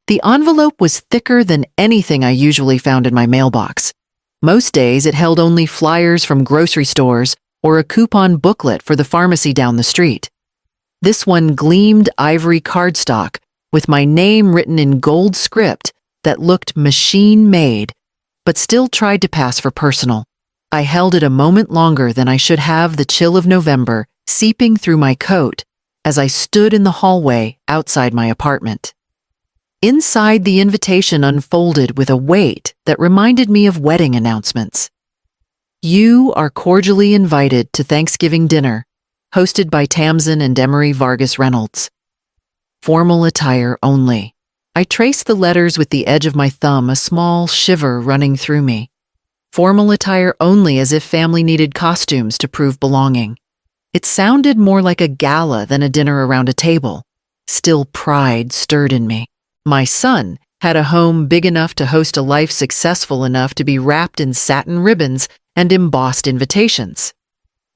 The envelope was thicker than anything I usually found in my mailbox. Most days it held only flyers from grocery stores or a coupon booklet for the pharmacy down the street. This one gleamed ivory cardstock with my name written in gold script that looked machine-made, but still tried to pass for personal. I held it a moment longer than I should have, the chill of November seeping through my coat as I stood in the hallway outside my apartment. Inside, the invitation unfolded with a weight that reminded me of wedding announcements. You are cordially invited to Thanksgiving dinner, hosted by Tamsin and Emery Vargas Reynolds. Formal attire only. I traced the letters with the edge of my thumb, a small shiver running through me. Formal attire only, as if family needed costumes to prove belonging. It sounded more like a gala than a dinner around a table. Still, pride stirred in me. My son had a home big enough to host a life successful enough to be wrapped in satin ribbons and embossed invitations.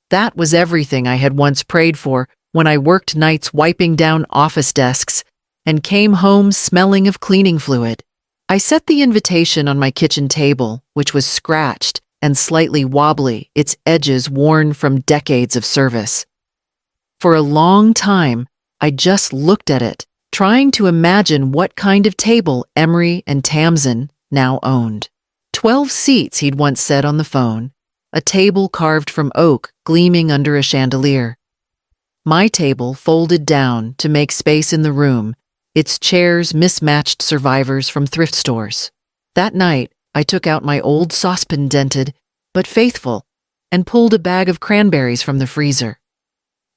That was everything I had once prayed for when I worked nights wiping down office desks and came home smelling of cleaning fluid. I set the invitation on my kitchen table, which was scratched and slightly wobbly, its edges worn from decades of service. For a long time, I just looked at it, trying to imagine what kind of table Emery and Tamsin now owned. 12 seats, he'd once said on the phone, a table carved from oak gleaming under a chandelier. My table folded down to make space in the room, its chairs mismatched survivors from thrift stores. That night, I took out my old saucepan, dented but faithful, and pulled a bag of cranberries from the freezer.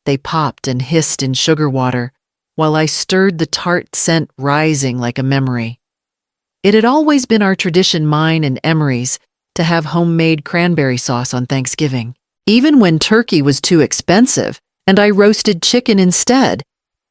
They popped and hissed in sugar water while I stirred, the tart scent rising like a memory. It had always been our tradition, mine and Emery's, to have homemade cranberry sauce on Thanksgiving. Even when turkey was too expensive and I roasted chicken instead,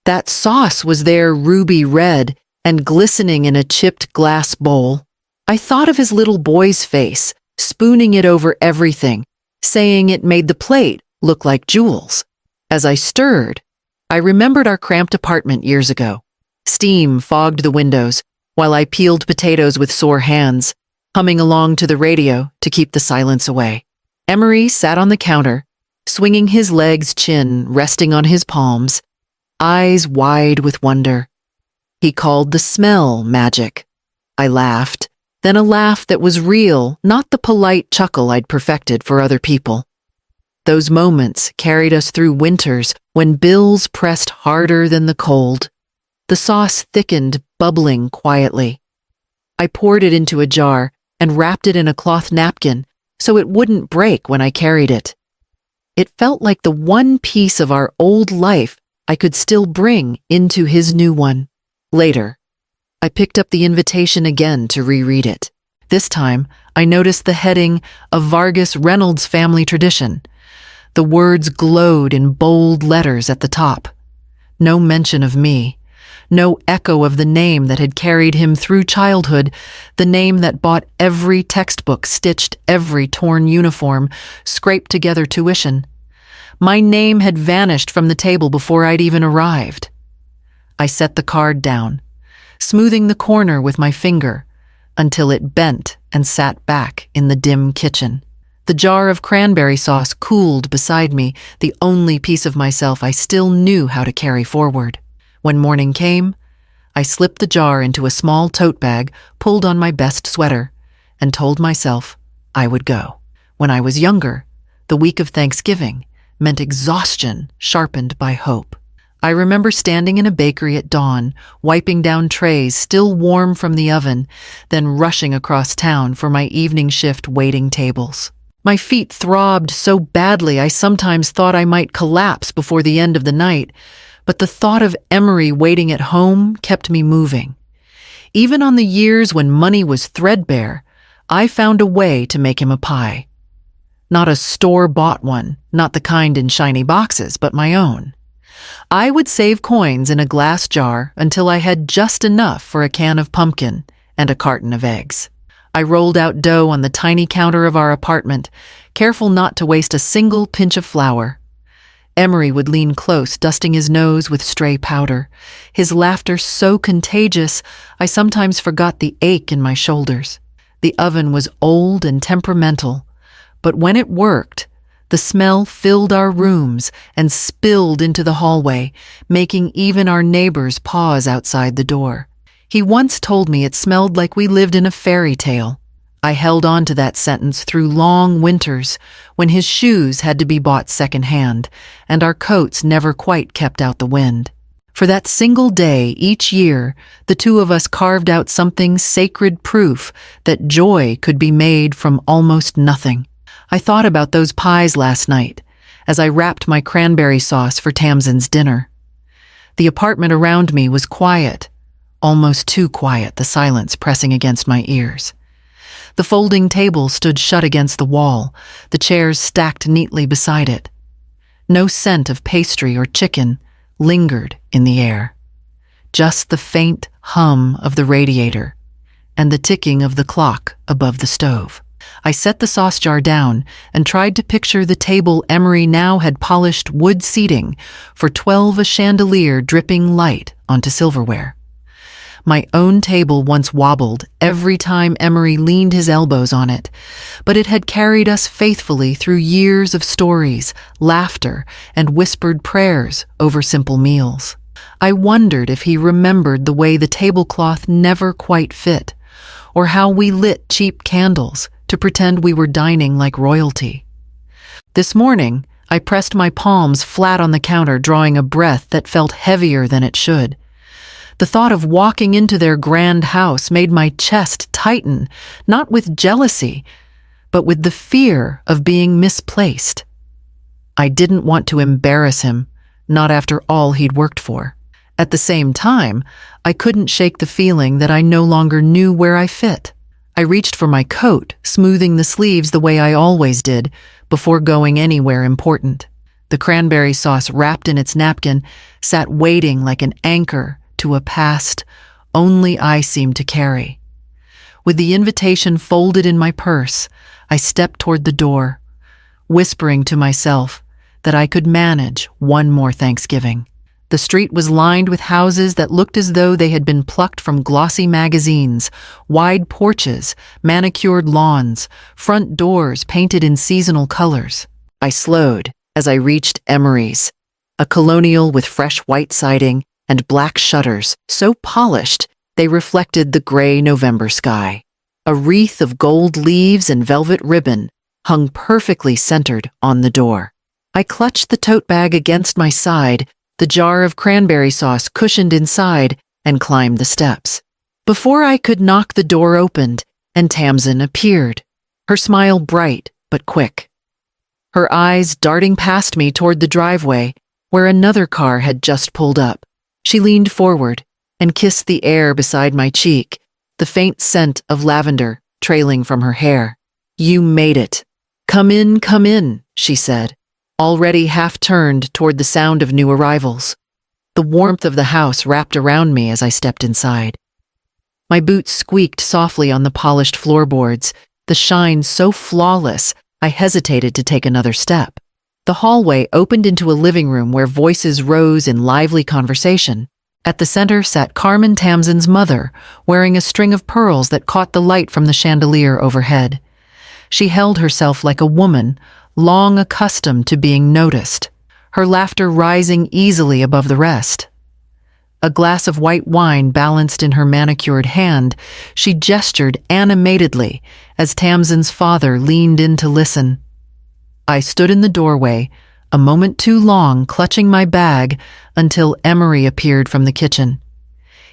that sauce was there, ruby red and glistening in a chipped glass bowl. I thought of his little boy's face, spooning it over everything, saying it made the plate look like jewels. As I stirred, I remembered our cramped apartment years ago. Steam fogged the windows while I peeled potatoes with sore hands, humming along to the radio to keep the silence away. Emery sat on the counter, swinging his legs, chin resting on his palms, eyes wide with wonder. He called the smell magic. I laughed, then a laugh that was real, not the polite chuckle I'd perfected for other people. Those moments carried us through winters when bills pressed harder than the cold. The sauce thickened, bubbling quietly. I poured it into a jar and wrapped it in a cloth napkin so it wouldn't break when I carried it. It felt like the one piece of our old life I could still bring into his new one. Later, I picked up the invitation again to reread it. This time, I noticed the heading of Vargas Reynolds family tradition. The words glowed in bold letters at the top. No mention of me. No echo of the name that had carried him through childhood, the name that bought every textbook, stitched every torn uniform, scraped together tuition. My name had vanished from the table before I'd even arrived. I set the card down, smoothing the corner with my finger until it bent and sat back in the dim kitchen. The jar of cranberry sauce cooled beside me, the only piece of myself I still knew how to carry forward. When morning came, I slipped the jar into a small tote bag, pulled on my best sweater, and told myself I would go. When I was younger, the week of Thanksgiving meant exhaustion sharpened by hope. I remember standing in a bakery at dawn, wiping down trays still warm from the oven, then rushing across town for my evening shift waiting tables. My feet throbbed so badly I sometimes thought I might collapse before the end of the night, but the thought of Emery waiting at home kept me moving. Even on the years when money was threadbare, I found a way to make him a pie. Not a store-bought one, not the kind in shiny boxes, but my own. I would save coins in a glass jar until I had just enough for a can of pumpkin and a carton of eggs. I rolled out dough on the tiny counter of our apartment, careful not to waste a single pinch of flour. Emery would lean close, dusting his nose with stray powder. His laughter so contagious, I sometimes forgot the ache in my shoulders. The oven was old and temperamental, but when it worked, the smell filled our rooms and spilled into the hallway, making even our neighbors pause outside the door. He once told me it smelled like we lived in a fairy tale. I held on to that sentence through long winters when his shoes had to be bought secondhand and our coats never quite kept out the wind. For that single day each year, the two of us carved out something sacred proof that joy could be made from almost nothing. I thought about those pies last night as I wrapped my cranberry sauce for Tamsin's dinner. The apartment around me was quiet, almost too quiet, the silence pressing against my ears. The folding table stood shut against the wall, the chairs stacked neatly beside it. No scent of pastry or chicken lingered in the air. Just the faint hum of the radiator and the ticking of the clock above the stove. I set the sauce jar down and tried to picture the table Emery now had polished wood seating for 12 a chandelier dripping light onto silverware. My own table once wobbled every time Emery leaned his elbows on it, but it had carried us faithfully through years of stories, laughter, and whispered prayers over simple meals. I wondered if he remembered the way the tablecloth never quite fit, or how we lit cheap candles to pretend we were dining like royalty. This morning, I pressed my palms flat on the counter, drawing a breath that felt heavier than it should. The thought of walking into their grand house made my chest tighten, not with jealousy, but with the fear of being misplaced. I didn't want to embarrass him, not after all he'd worked for. At the same time, I couldn't shake the feeling that I no longer knew where I fit. I reached for my coat, smoothing the sleeves the way I always did before going anywhere important. The cranberry sauce, wrapped in its napkin, sat waiting like an anchor to a past only I seemed to carry. With the invitation folded in my purse, I stepped toward the door, whispering to myself that I could manage one more Thanksgiving. The street was lined with houses that looked as though they had been plucked from glossy magazines, wide porches, manicured lawns, front doors painted in seasonal colors. I slowed as I reached Emery's, a colonial with fresh white siding and black shutters so polished they reflected the gray November sky. A wreath of gold leaves and velvet ribbon hung perfectly centered on the door. I clutched the tote bag against my side, the jar of cranberry sauce cushioned inside, and climbed the steps. Before I could knock, the door opened, and Tamsin appeared, her smile bright but quick. Her eyes darting past me toward the driveway, where another car had just pulled up. She leaned forward and kissed the air beside my cheek, the faint scent of lavender trailing from her hair. "You made it. Come in," she said, already half turned toward the sound of new arrivals. The warmth of the house wrapped around me as I stepped inside. My boots squeaked softly on the polished floorboards, the shine so flawless I hesitated to take another step. The hallway opened into a living room where voices rose in lively conversation. At the center sat Carmen, Tamsin's mother, wearing a string of pearls that caught the light from the chandelier overhead. She held herself like a woman, long accustomed to being noticed, her laughter rising easily above the rest. A glass of white wine balanced in her manicured hand, she gestured animatedly as Tamsin's father leaned in to listen. I stood in the doorway, a moment too long, clutching my bag until Emery appeared from the kitchen.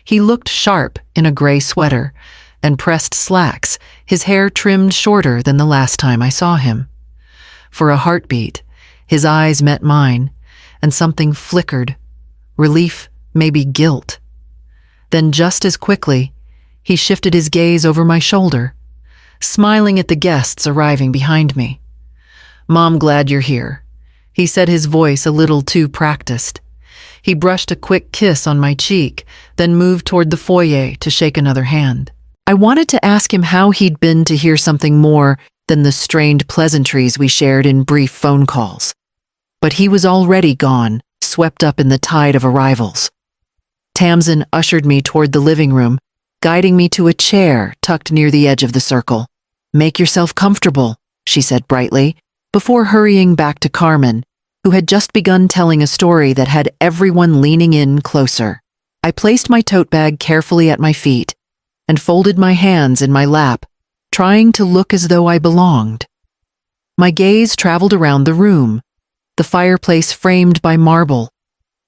He looked sharp in a gray sweater and pressed slacks, his hair trimmed shorter than the last time I saw him. For a heartbeat, his eyes met mine, and something flickered, relief, maybe guilt. Then just as quickly, he shifted his gaze over my shoulder, smiling at the guests arriving behind me. "Mom, glad you're here," he said, his voice a little too practiced. He brushed a quick kiss on my cheek, then moved toward the foyer to shake another hand. I wanted to ask him how he'd been to hear something more than the strained pleasantries we shared in brief phone calls. but he was already gone, swept up in the tide of arrivals. Tamsin ushered me toward the living room, guiding me to a chair tucked near the edge of the circle. "Make yourself comfortable," she said brightly, before hurrying back to Carmen, who had just begun telling a story that had everyone leaning in closer. I placed my tote bag carefully at my feet and folded my hands in my lap, trying to look as though I belonged. My gaze traveled around the room, the fireplace framed by marble,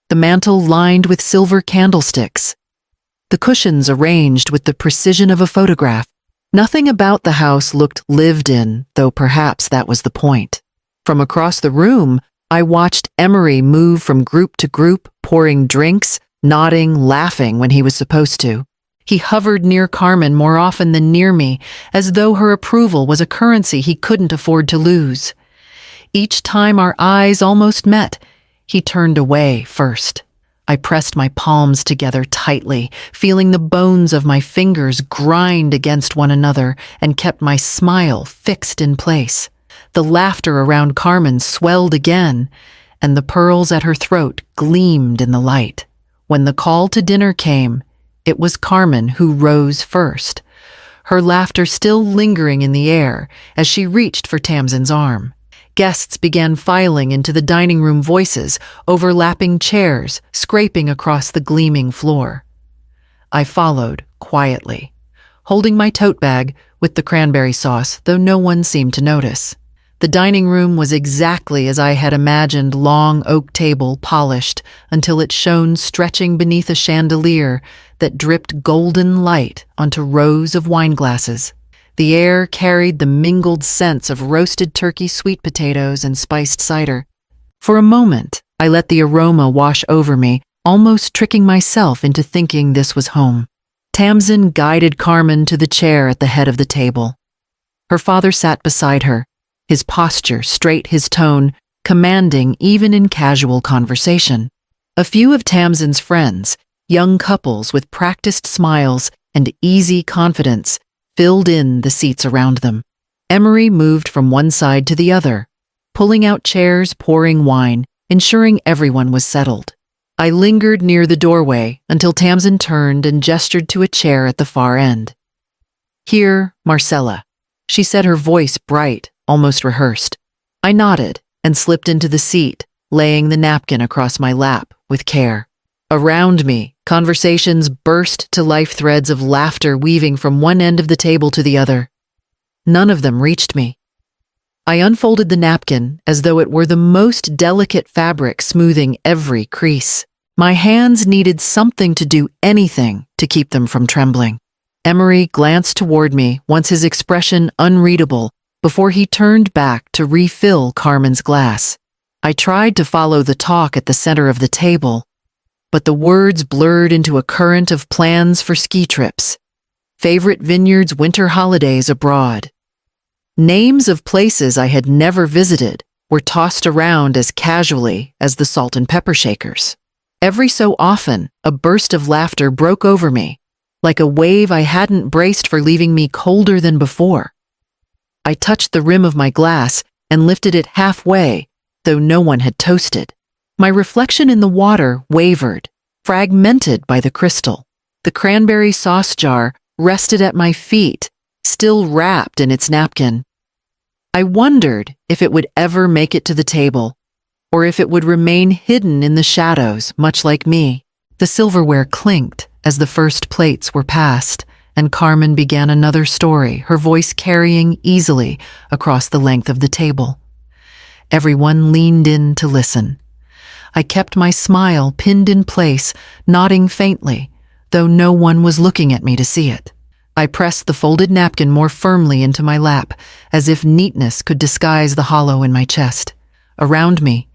the mantel lined with silver candlesticks, the cushions arranged with the precision of a photograph. Nothing about the house looked lived in, though perhaps that was the point. From across the room, I watched Emery move from group to group, pouring drinks, nodding, laughing when he was supposed to. He hovered near Carmen more often than near me, as though her approval was a currency he couldn't afford to lose. Each time our eyes almost met, he turned away first. I pressed my palms together tightly, feeling the bones of my fingers grind against one another, and kept my smile fixed in place. The laughter around Carmen swelled again, and the pearls at her throat gleamed in the light. When the call to dinner came, it was Carmen who rose first, her laughter still lingering in the air as she reached for Tamsin's arm. Guests began filing into the dining room, voices overlapping chairs, scraping across the gleaming floor. I followed quietly, holding my tote bag with the cranberry sauce, though no one seemed to notice. The dining room was exactly as I had imagined, long oak table polished until it shone stretching beneath a chandelier that dripped golden light onto rows of wine glasses. The air carried the mingled scents of roasted turkey, sweet potatoes, and spiced cider. For a moment, I let the aroma wash over me, almost tricking myself into thinking this was home. Tamsin guided Carmen to the chair at the head of the table. Her father sat beside her, his posture straight, his tone commanding even in casual conversation. A few of Tamsin's friends, young couples with practiced smiles and easy confidence, filled in the seats around them. Emery moved from one side to the other, pulling out chairs, pouring wine, ensuring everyone was settled. I lingered near the doorway until Tamsin turned and gestured to a chair at the far end. "Here, Marcella," she said, her voice bright, almost rehearsed. I nodded and slipped into the seat, laying the napkin across my lap with care. Around me, conversations burst to life, threads of laughter weaving from one end of the table to the other. None of them reached me. I unfolded the napkin as though it were the most delicate fabric, smoothing every crease. My hands needed something to do anything to keep them from trembling. Emery glanced toward me, once his expression unreadable, before he turned back to refill Carmen's glass. I tried to follow the talk at the center of the table, but the words blurred into a current of plans for ski trips, favorite vineyards, winter holidays abroad. Names of places I had never visited were tossed around as casually as the salt and pepper shakers. Every so often, a burst of laughter broke over me, like a wave I hadn't braced for, leaving me colder than before. I touched the rim of my glass and lifted it halfway, though no one had toasted. My reflection in the water wavered, fragmented by the crystal. The cranberry sauce jar rested at my feet, still wrapped in its napkin. I wondered if it would ever make it to the table, or if it would remain hidden in the shadows, much like me. The silverware clinked as the first plates were passed, and Carmen began another story, her voice carrying easily across the length of the table. Everyone leaned in to listen. I kept my smile pinned in place, nodding faintly, though no one was looking at me to see it. I pressed the folded napkin more firmly into my lap, as if neatness could disguise the hollow in my chest. Around me,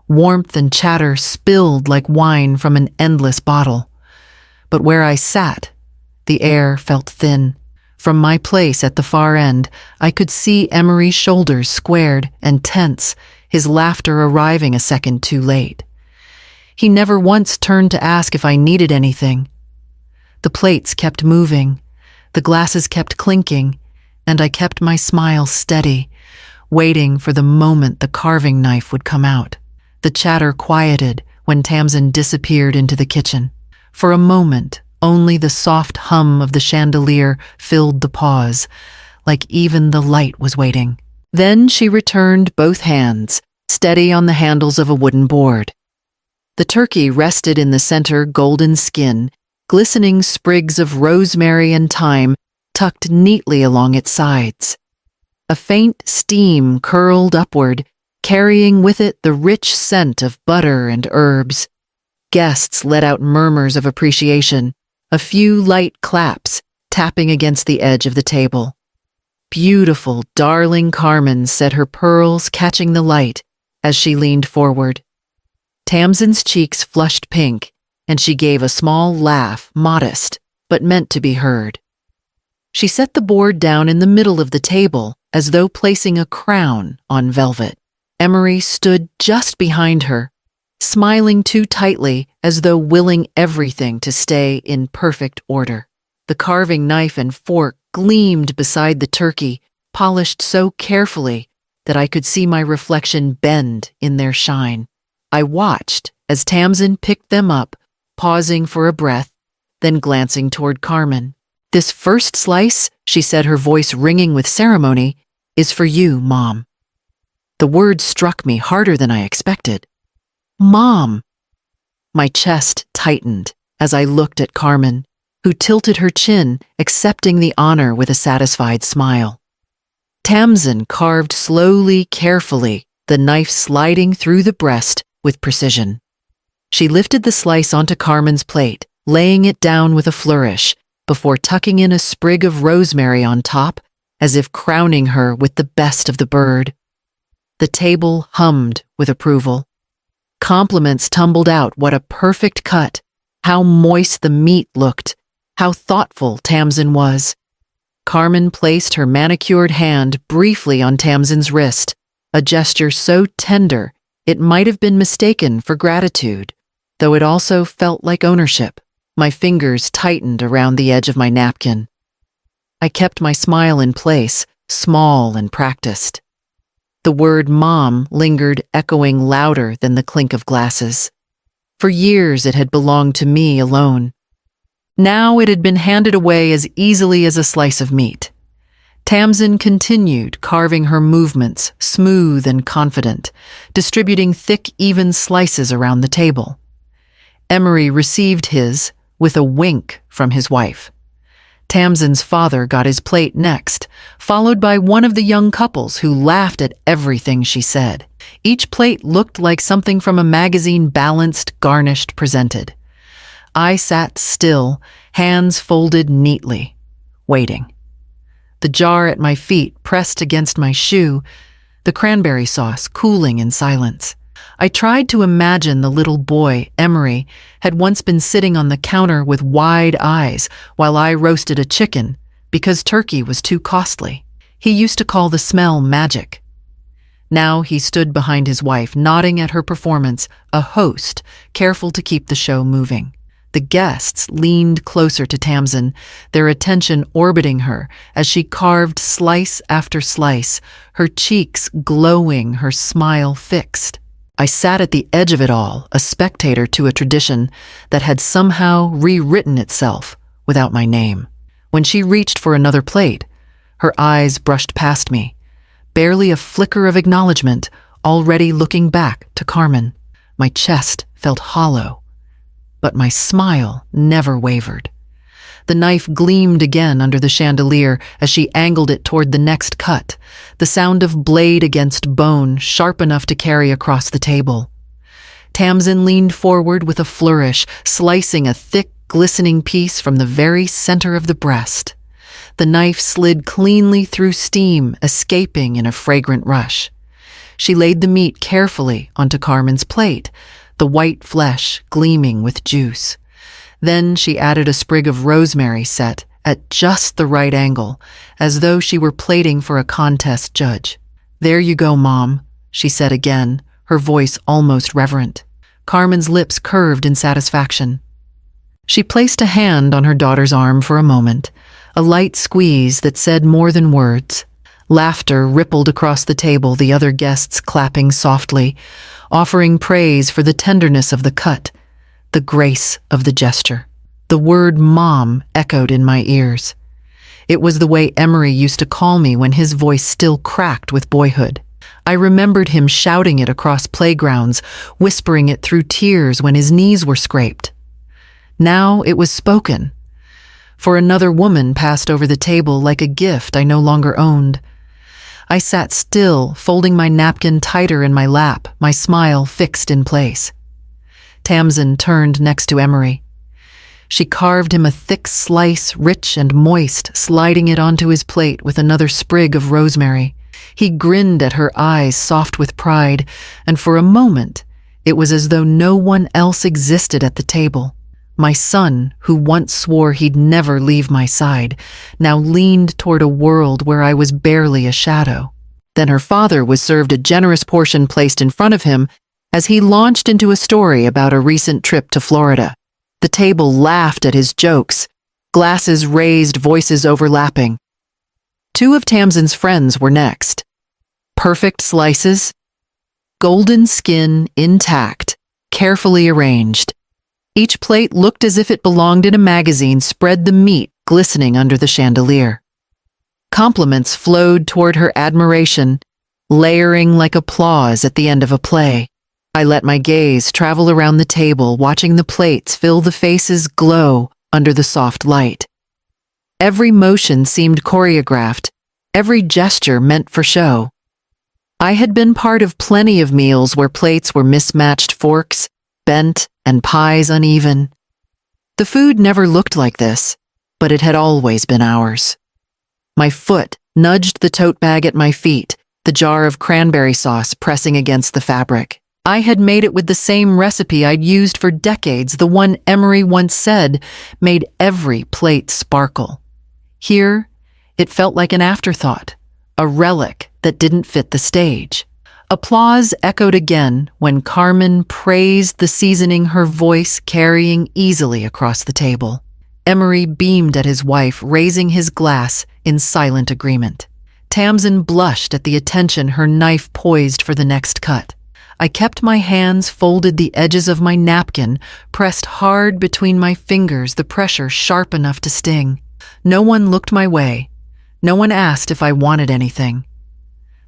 warmth and chatter spilled like wine from an endless bottle. But where I sat, the air felt thin. From my place at the far end, I could see Emery's shoulders squared and tense, his laughter arriving a second too late. He never once turned to ask if I needed anything. The plates kept moving, the glasses kept clinking, and I kept my smile steady, waiting for the moment the carving knife would come out. The chatter quieted when Tamsin disappeared into the kitchen. For a moment, only the soft hum of the chandelier filled the pause, like even the light was waiting. Then she returned both hands, steady on the handles of a wooden board. The turkey rested in the center golden skin, glistening sprigs of rosemary and thyme tucked neatly along its sides. A faint steam curled upward, carrying with it the rich scent of butter and herbs. Guests let out murmurs of appreciation, a few light claps tapping against the edge of the table. Beautiful, darling Carmen said, her pearls catching the light as she leaned forward. Tamsin's cheeks flushed pink, and she gave a small laugh, modest, but meant to be heard. She set the board down in the middle of the table, as though placing a crown on velvet. Emery stood just behind her, smiling too tightly as though willing everything to stay in perfect order. The carving knife and fork gleamed beside the turkey, polished so carefully that I could see my reflection bend in their shine. I watched as Tamsin picked them up, pausing for a breath, then glancing toward Carmen. "This first slice," she said, her voice ringing with ceremony, "is for you, Mom." The word struck me harder than I expected. Mom! My chest tightened as I looked at Carmen, who tilted her chin, accepting the honor with a satisfied smile. Tamsin carved slowly, carefully, the knife sliding through the breast with precision. She lifted the slice onto Carmen's plate, laying it down with a flourish, before tucking in a sprig of rosemary on top, as if crowning her with the best of the bird. The table hummed with approval. Compliments tumbled out. What a perfect cut, how moist the meat looked, how thoughtful Tamsin was. Carmen placed her manicured hand briefly on Tamsin's wrist, a gesture so tender it might have been mistaken for gratitude, though it also felt like ownership. My fingers tightened around the edge of my napkin. I kept my smile in place, small and practiced. The word Mom lingered, echoing louder than the clink of glasses. For years it had belonged to me alone. Now it had been handed away as easily as a slice of meat. Tamsin continued carving her movements, smooth and confident, distributing thick, even slices around the table. Emery received his with a wink from his wife. Tamsin's father got his plate next, followed by one of the young couples who laughed at everything she said. Each plate looked like something from a magazine, balanced, garnished, presented. I sat still, hands folded neatly, waiting. The jar at my feet pressed against my shoe, the cranberry sauce cooling in silence. I tried to imagine the little boy, Emery, had once been sitting on the counter with wide eyes while I roasted a chicken because turkey was too costly. He used to call the smell magic. Now he stood behind his wife, nodding at her performance, a host, careful to keep the show moving. The guests leaned closer to Tamsin, their attention orbiting her as she carved slice after slice, her cheeks glowing, her smile fixed. I sat at the edge of it all, a spectator to a tradition that had somehow rewritten itself without my name. When she reached for another plate, her eyes brushed past me, barely a flicker of acknowledgement, already looking back to Carmen. My chest felt hollow, but my smile never wavered. The knife gleamed again under the chandelier as she angled it toward the next cut, the sound of blade against bone sharp enough to carry across the table. Tamsin leaned forward with a flourish, slicing a thick, glistening piece from the very center of the breast. The knife slid cleanly through steam, escaping in a fragrant rush. She laid the meat carefully onto Carmen's plate, the white flesh gleaming with juice. Then she added a sprig of rosemary set at just the right angle, as though she were plating for a contest judge. "There you go, Mom," she said again, her voice almost reverent. Carmen's lips curved in satisfaction. She placed a hand on her daughter's arm for a moment, a light squeeze that said more than words. Laughter rippled across the table, the other guests clapping softly, offering praise for the tenderness of the cut, the grace of the gesture. The word mom echoed in my ears. It was the way Emery used to call me when his voice still cracked with boyhood. I remembered him shouting it across playgrounds, whispering it through tears when his knees were scraped. Now it was spoken, for another woman passed over the table like a gift I no longer owned. I sat still, folding my napkin tighter in my lap, my smile fixed in place. Tamsin turned next to Emery. She carved him a thick slice, rich and moist, sliding it onto his plate with another sprig of rosemary. He grinned at her eyes, soft with pride, and for a moment it was as though no one else existed at the table. My son, who once swore he'd never leave my side, now leaned toward a world where I was barely a shadow. Then her father was served a generous portion placed in front of him as he launched into a story about a recent trip to Florida. The table laughed at his jokes, glasses raised, voices overlapping. Two of Tamsin's friends were next. Perfect slices, golden skin intact, carefully arranged. Each plate looked as if it belonged in a magazine, spread the meat glistening under the chandelier. Compliments flowed toward her admiration, layering like applause at the end of a play. I let my gaze travel around the table, watching the plates fill the faces glow under the soft light. Every motion seemed choreographed, every gesture meant for show. I had been part of plenty of meals where plates were mismatched forks, bent, and pies uneven. The food never looked like this, but it had always been ours. My foot nudged the tote bag at my feet, the jar of cranberry sauce pressing against the fabric. I had made it with the same recipe I'd used for decades, the one Emery once said made every plate sparkle. Here, it felt like an afterthought, a relic that didn't fit the stage. Applause echoed again when Carmen praised the seasoning, her voice carrying easily across the table. Emery beamed at his wife, raising his glass in silent agreement. Tamsin blushed at the attention, her knife poised for the next cut. I kept my hands folded, the edges of my napkin pressed hard between my fingers, the pressure sharp enough to sting. No one looked my way. No one asked if I wanted anything.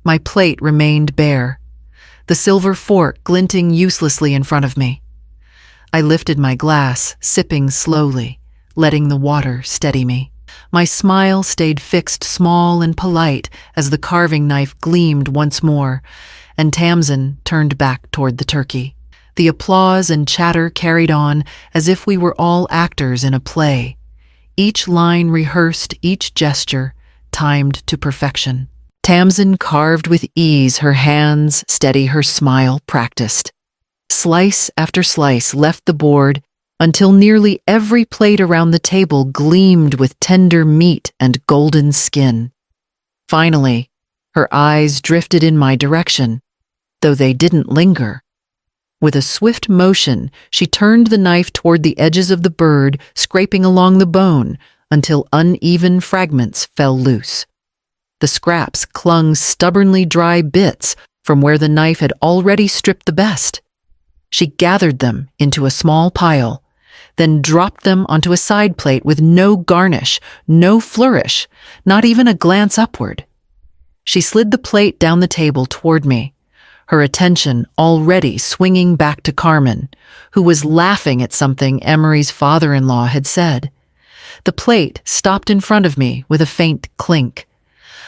My plate remained bare, the silver fork glinting uselessly in front of me. I lifted my glass, sipping slowly, letting the water steady me. My smile stayed fixed, small and polite, as the carving knife gleamed once more, and Tamsin turned back toward the turkey. The applause and chatter carried on as if we were all actors in a play. Each line rehearsed, each gesture timed to perfection. Tamsin carved with ease, her hands steady, her smile practiced. Slice after slice left the board until nearly every plate around the table gleamed with tender meat and golden skin. Finally, her eyes drifted in my direction, though they didn't linger. With a swift motion, she turned the knife toward the edges of the bird, scraping along the bone until uneven fragments fell loose. The scraps clung stubbornly dry bits from where the knife had already stripped the best. She gathered them into a small pile, then dropped them onto a side plate with no garnish, no flourish, not even a glance upward. She slid the plate down the table toward me, her attention already swinging back to Carmen, who was laughing at something Emery's father-in-law had said. The plate stopped in front of me with a faint clink.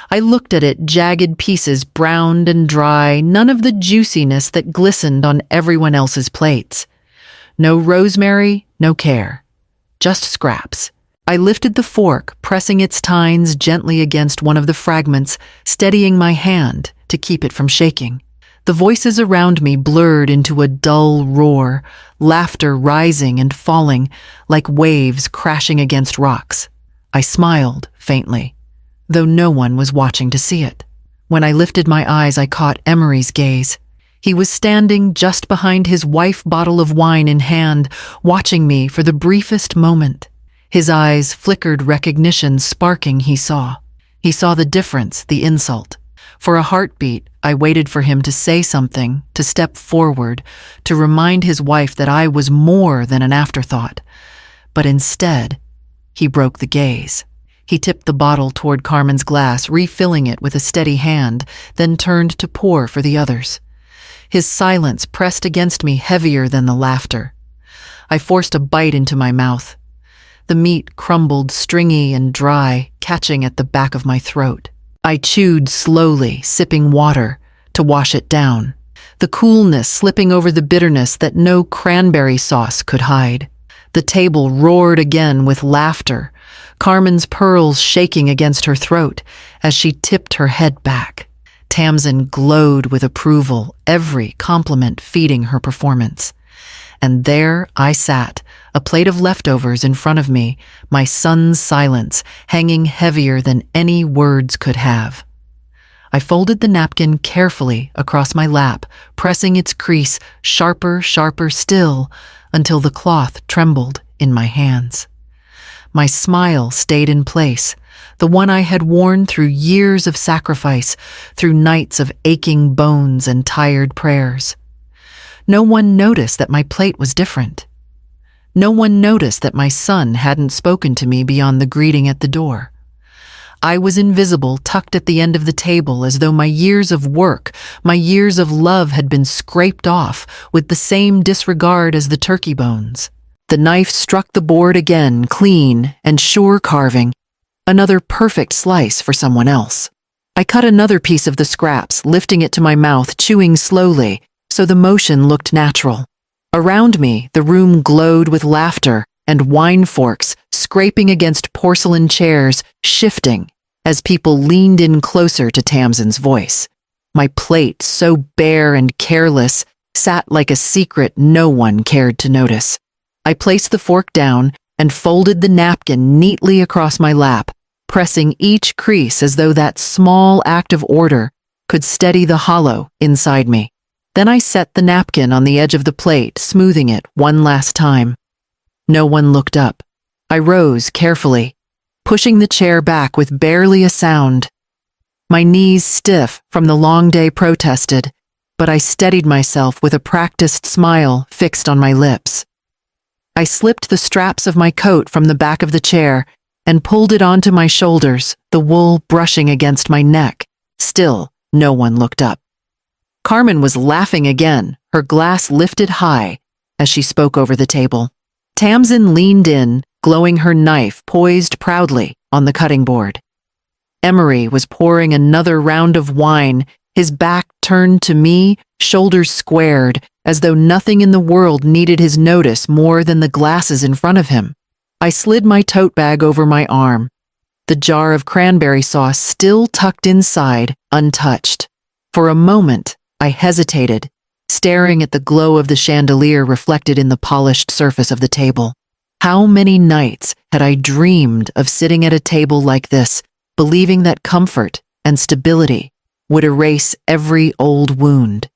I looked at it, jagged pieces, browned and dry, none of the juiciness that glistened on everyone else's plates. No rosemary, no care. Just scraps. I lifted the fork, pressing its tines gently against one of the fragments, steadying my hand to keep it from shaking. The voices around me blurred into a dull roar, laughter rising and falling like waves crashing against rocks. I smiled faintly, though no one was watching to see it. When I lifted my eyes, I caught Emery's gaze. He was standing just behind his wife, bottle of wine in hand, watching me for the briefest moment. His eyes flickered recognition, sparking. He saw the difference, the insult. For a heartbeat, I waited for him to say something, to step forward, to remind his wife that I was more than an afterthought. But instead, he broke the gaze. He tipped the bottle toward Carmen's glass, refilling it with a steady hand, then turned to pour for the others. His silence pressed against me heavier than the laughter. I forced a bite into my mouth. The meat crumbled stringy and dry, catching at the back of my throat. I chewed slowly, sipping water to wash it down, the coolness slipping over the bitterness that no cranberry sauce could hide. The table roared again with laughter, Carmen's pearls shaking against her throat as she tipped her head back. Tamsin glowed with approval, every compliment feeding her performance. And there I sat, a plate of leftovers in front of me, my son's silence hanging heavier than any words could have. I folded the napkin carefully across my lap, pressing its crease sharper still, until the cloth trembled in my hands. My smile stayed in place, the one I had worn through years of sacrifice, through nights of aching bones and tired prayers. No one noticed that my plate was different. No one noticed that my son hadn't spoken to me beyond the greeting at the door. I was invisible, tucked at the end of the table, as though my years of work, my years of love had been scraped off with the same disregard as the turkey bones. The knife struck the board again, clean and sure carving, another perfect slice for someone else. I cut another piece of the scraps, lifting it to my mouth, chewing slowly, so the motion looked natural. Around me, the room glowed with laughter and wine forks scraping against porcelain chairs, shifting as people leaned in closer to Tamsin's voice. My plate, so bare and careless, sat like a secret no one cared to notice. I placed the fork down and folded the napkin neatly across my lap, pressing each crease as though that small act of order could steady the hollow inside me. Then I set the napkin on the edge of the plate, smoothing it one last time. No one looked up. I rose carefully, pushing the chair back with barely a sound. My knees stiff from the long day protested, but I steadied myself with a practiced smile fixed on my lips. I slipped the straps of my coat from the back of the chair and pulled it onto my shoulders, the wool brushing against my neck. Still, no one looked up. Carmen was laughing again, her glass lifted high as she spoke over the table. Tamsin leaned in, glowing her knife poised proudly on the cutting board. Emery was pouring another round of wine, his back turned to me, shoulders squared, as though nothing in the world needed his notice more than the glasses in front of him. I slid my tote bag over my arm, the jar of cranberry sauce still tucked inside, untouched. For a moment, I hesitated, staring at the glow of the chandelier reflected in the polished surface of the table. How many nights had I dreamed of sitting at a table like this, believing that comfort and stability would erase every old wound.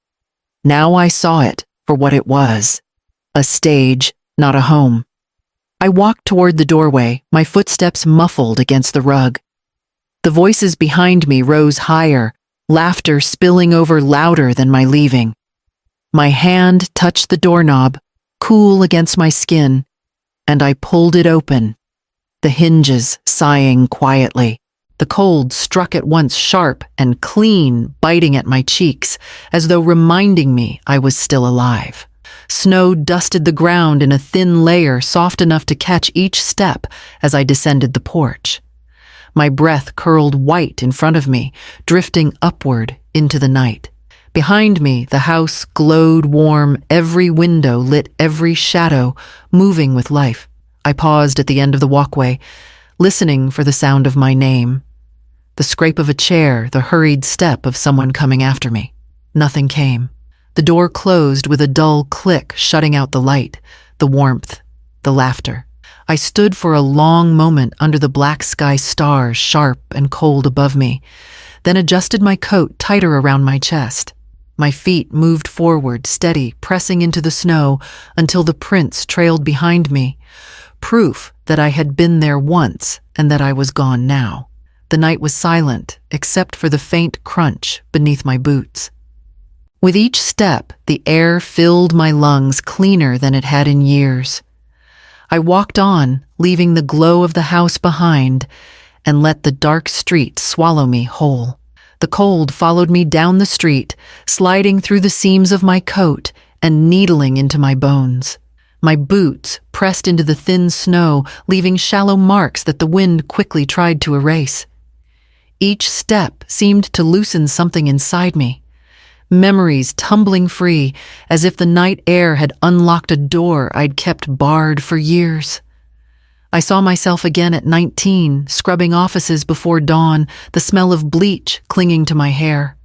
Now I saw it for what it was, a stage, not a home. I walked toward the doorway, my footsteps muffled against the rug. The voices behind me rose higher, laughter spilling over louder than my leaving. My hand touched the doorknob, cool against my skin, and I pulled it open, the hinges sighing quietly. The cold struck at once sharp and clean, biting at my cheeks, as though reminding me I was still alive. Snow dusted the ground in a thin layer soft enough to catch each step as I descended the porch. My breath curled white in front of me, drifting upward into the night. Behind me, the house glowed warm, every window lit every shadow, moving with life. I paused at the end of the walkway, listening for the sound of my name. The scrape of a chair, the hurried step of someone coming after me. Nothing came. The door closed with a dull click, shutting out the light, the warmth, the laughter. I stood for a long moment under the black sky stars, sharp and cold above me, then adjusted my coat tighter around my chest. My feet moved forward, steady, pressing into the snow until the prints trailed behind me, proof that I had been there once and that I was gone now. The night was silent, except for the faint crunch beneath my boots. With each step, the air filled my lungs cleaner than it had in years. I walked on, leaving the glow of the house behind, and let the dark street swallow me whole. The cold followed me down the street, sliding through the seams of my coat and needling into my bones. My boots pressed into the thin snow, leaving shallow marks that the wind quickly tried to erase. Each step seemed to loosen something inside me. Memories tumbling free, as if the night air had unlocked a door I'd kept barred for years. I saw myself again at 19, scrubbing offices before dawn, the smell of bleach clinging to my hair.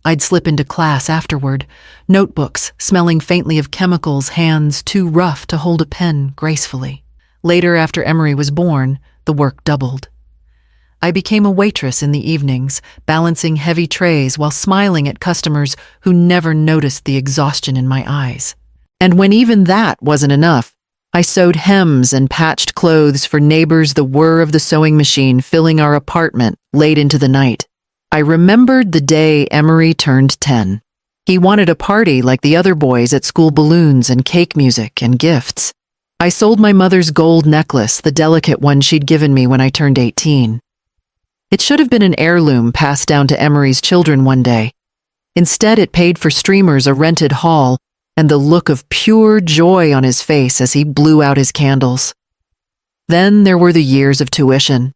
I'd slip into class afterward, notebooks smelling faintly of chemicals, hands too rough to hold a pen gracefully. Later, after Emery was born, the work doubled. I became a waitress in the evenings, balancing heavy trays while smiling at customers who never noticed the exhaustion in my eyes. And when even that wasn't enough, I sewed hems and patched clothes for neighbors, the whir of the sewing machine filling our apartment late into the night. I remembered the day Emery turned 10. He wanted a party like the other boys at school, balloons and cake music and gifts. I sold my mother's gold necklace, the delicate one she'd given me when I turned 18. It should have been an heirloom passed down to Emery's children one day. Instead, it paid for streamers, a rented hall, and the look of pure joy on his face as he blew out his candles. Then there were the years of tuition.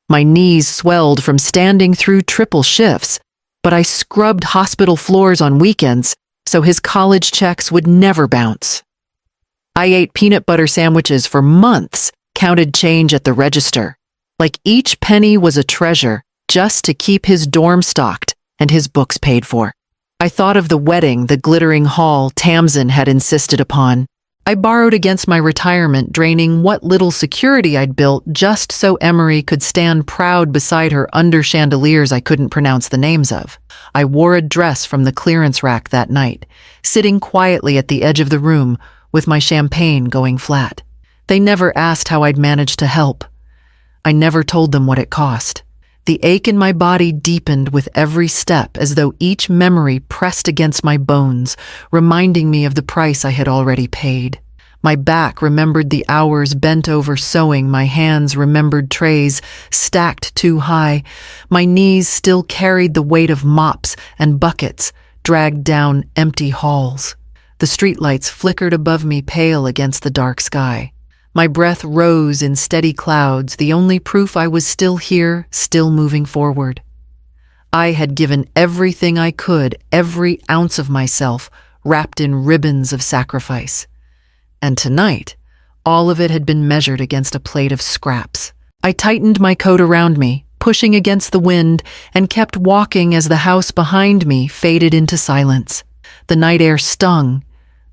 My knees swelled from standing through triple shifts, but I scrubbed hospital floors on weekends so his college checks would never bounce. I ate peanut butter sandwiches for months, counted change at the register. Like each penny was a treasure, just to keep his dorm stocked and his books paid for. I thought of the wedding, the glittering hall Tamsin had insisted upon. I borrowed against my retirement, draining what little security I'd built just so Emery could stand proud beside her under chandeliers I couldn't pronounce the names of. I wore a dress from the clearance rack that night, sitting quietly at the edge of the room with my champagne going flat. They never asked how I'd managed to help. I never told them what it cost. The ache in my body deepened with every step, as though each memory pressed against my bones, reminding me of the price I had already paid. My back remembered the hours bent over sewing, my hands remembered trays stacked too high, my knees still carried the weight of mops and buckets dragged down empty halls. The streetlights flickered above me, pale against the dark sky. My breath rose in steady clouds, the only proof I was still here, still moving forward. I had given everything I could, every ounce of myself, wrapped in ribbons of sacrifice. And tonight, all of it had been measured against a plate of scraps. I tightened my coat around me, pushing against the wind, and kept walking as the house behind me faded into silence. The night air stung,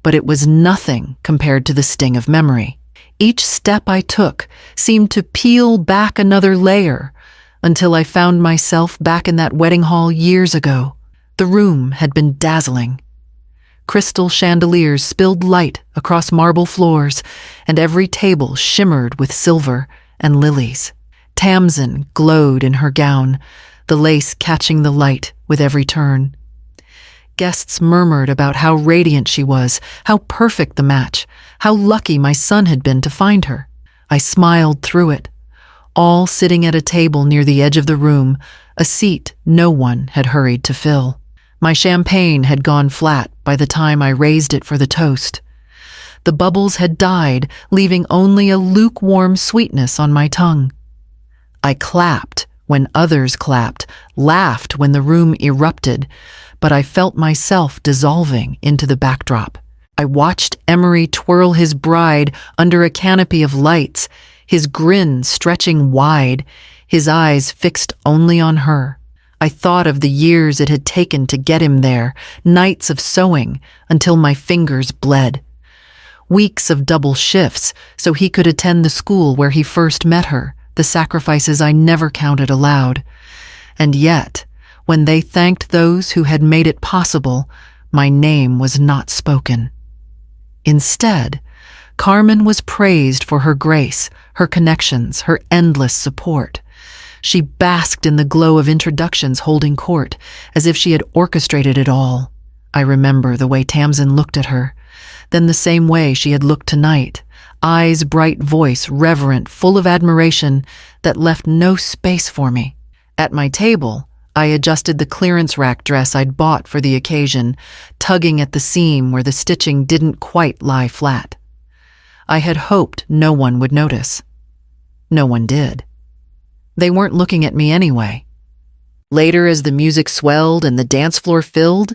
but it was nothing compared to the sting of memory. Each step I took seemed to peel back another layer until I found myself back in that wedding hall years ago. The room had been dazzling. Crystal chandeliers spilled light across marble floors, and every table shimmered with silver and lilies. Tamsin glowed in her gown, the lace catching the light with every turn. Guests murmured about how radiant she was, how perfect the match, how lucky my son had been to find her. I smiled through it, all sitting at a table near the edge of the room, a seat no one had hurried to fill. My champagne had gone flat by the time I raised it for the toast. The bubbles had died, leaving only a lukewarm sweetness on my tongue. I clapped when others clapped, laughed when the room erupted, but I felt myself dissolving into the backdrop. I watched Emery twirl his bride under a canopy of lights, his grin stretching wide, his eyes fixed only on her. I thought of the years it had taken to get him there, nights of sewing until my fingers bled. Weeks of double shifts so he could attend the school where he first met her, the sacrifices I never counted aloud. And yet, when they thanked those who had made it possible, my name was not spoken. Instead, Carmen was praised for her grace, her connections, her endless support. She basked in the glow of introductions holding court, as if she had orchestrated it all. I remember the way Tamsin looked at her, then the same way she had looked tonight, eyes bright, voice reverent, full of admiration that left no space for me. At my table, I adjusted the clearance rack dress I'd bought for the occasion, tugging at the seam where the stitching didn't quite lie flat. I had hoped no one would notice. No one did. They weren't looking at me anyway. Later, as the music swelled and the dance floor filled,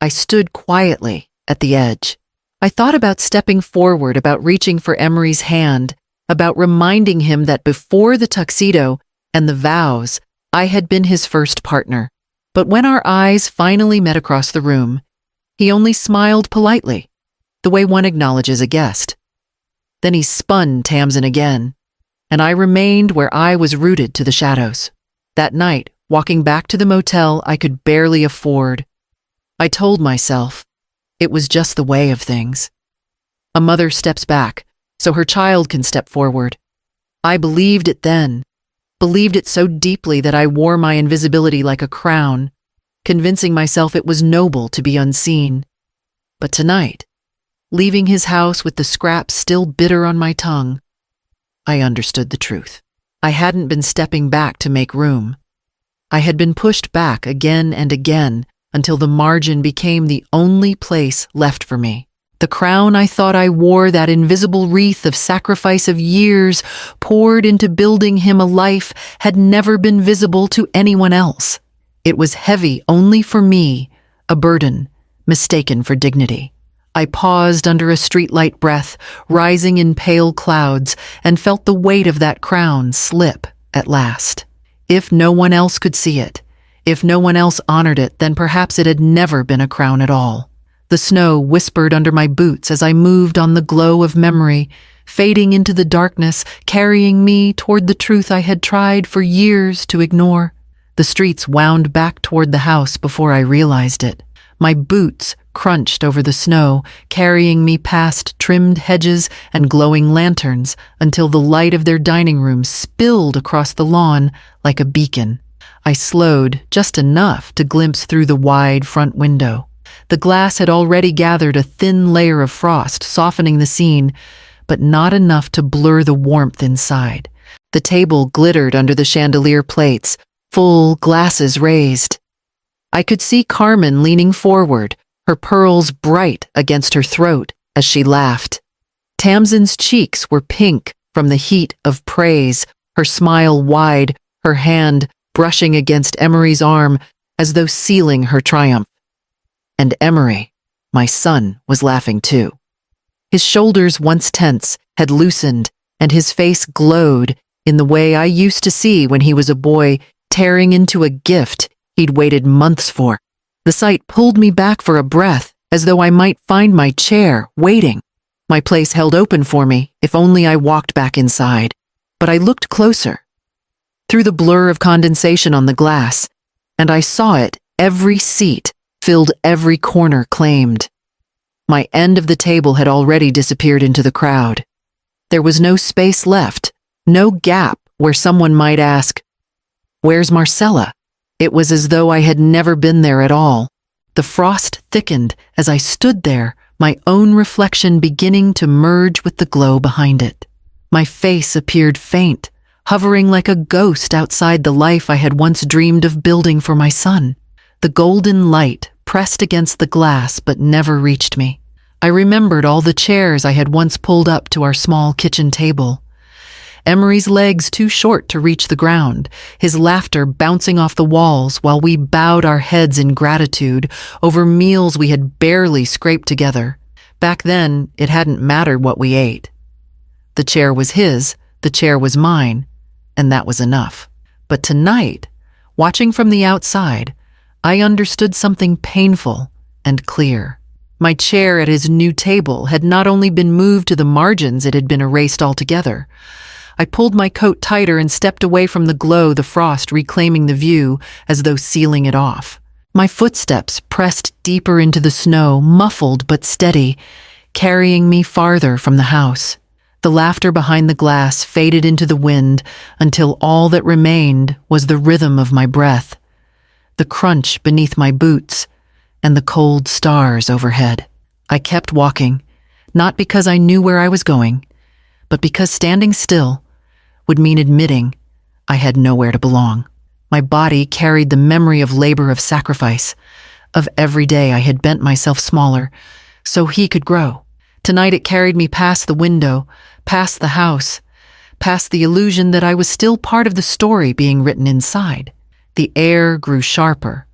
I stood quietly at the edge. I thought about stepping forward, about reaching for Emery's hand, about reminding him that before the tuxedo and the vows, I had been his first partner. But when our eyes finally met across the room, he only smiled politely, the way one acknowledges a guest. Then he spun Tamsin again, and I remained where I was rooted to the shadows. That night, walking back to the motel I could barely afford, I told myself it was just the way of things. A mother steps back so her child can step forward. I believed it then, believed it so deeply that I wore my invisibility like a crown, convincing myself it was noble to be unseen. But tonight, leaving his house with the scraps still bitter on my tongue, I understood the truth. I hadn't been stepping back to make room. I had been pushed back again and again until the margin became the only place left for me. The crown I thought I wore, that invisible wreath of sacrifice of years poured into building him a life, had never been visible to anyone else. It was heavy only for me, a burden, mistaken for dignity. I paused under a streetlight breath, rising in pale clouds, and felt the weight of that crown slip at last. If no one else could see it, if no one else honored it, then perhaps it had never been a crown at all. The snow whispered under my boots as I moved on the glow of memory, fading into the darkness, carrying me toward the truth I had tried for years to ignore. The streets wound back toward the house before I realized it. My boots crunched over the snow, carrying me past trimmed hedges and glowing lanterns until the light of their dining room spilled across the lawn like a beacon. I slowed just enough to glimpse through the wide front window. The glass had already gathered a thin layer of frost, softening the scene, but not enough to blur the warmth inside. The table glittered under the chandelier plates, full glasses raised. I could see Carmen leaning forward, her pearls bright against her throat as she laughed. Tamsin's cheeks were pink from the heat of praise, her smile wide, her hand brushing against Emery's arm as though sealing her triumph. And Emery, my son, was laughing too. His shoulders, once tense, had loosened, and his face glowed in the way I used to see when he was a boy tearing into a gift he'd waited months for. The sight pulled me back for a breath, as though I might find my chair waiting. My place held open for me, if only I walked back inside. But I looked closer, through the blur of condensation on the glass, and I saw it, every seat filled, every corner claimed. My end of the table had already disappeared into the crowd. There was no space left, no gap where someone might ask, "Where's Marcella?" It was as though I had never been there at all. The frost thickened as I stood there, my own reflection beginning to merge with the glow behind it. My face appeared faint, hovering like a ghost outside the life I had once dreamed of building for my son. The golden light pressed against the glass but never reached me. I remembered all the chairs I had once pulled up to our small kitchen table. Emery's legs too short to reach the ground, his laughter bouncing off the walls while we bowed our heads in gratitude over meals we had barely scraped together. Back then, it hadn't mattered what we ate. The chair was his, the chair was mine, and that was enough. But tonight, watching from the outside, I understood something painful and clear. My chair at his new table had not only been moved to the margins, it had been erased altogether. I pulled my coat tighter and stepped away from the glow, the frost reclaiming the view as though sealing it off. My footsteps pressed deeper into the snow, muffled but steady, carrying me farther from the house. The laughter behind the glass faded into the wind until all that remained was the rhythm of my breath, the crunch beneath my boots, and the cold stars overhead. I kept walking, not because I knew where I was going, but because standing still would mean admitting I had nowhere to belong. My body carried the memory of labor, of sacrifice, of every day I had bent myself smaller so he could grow. Tonight it carried me past the window, past the house, past the illusion that I was still part of the story being written inside. The air grew sharper,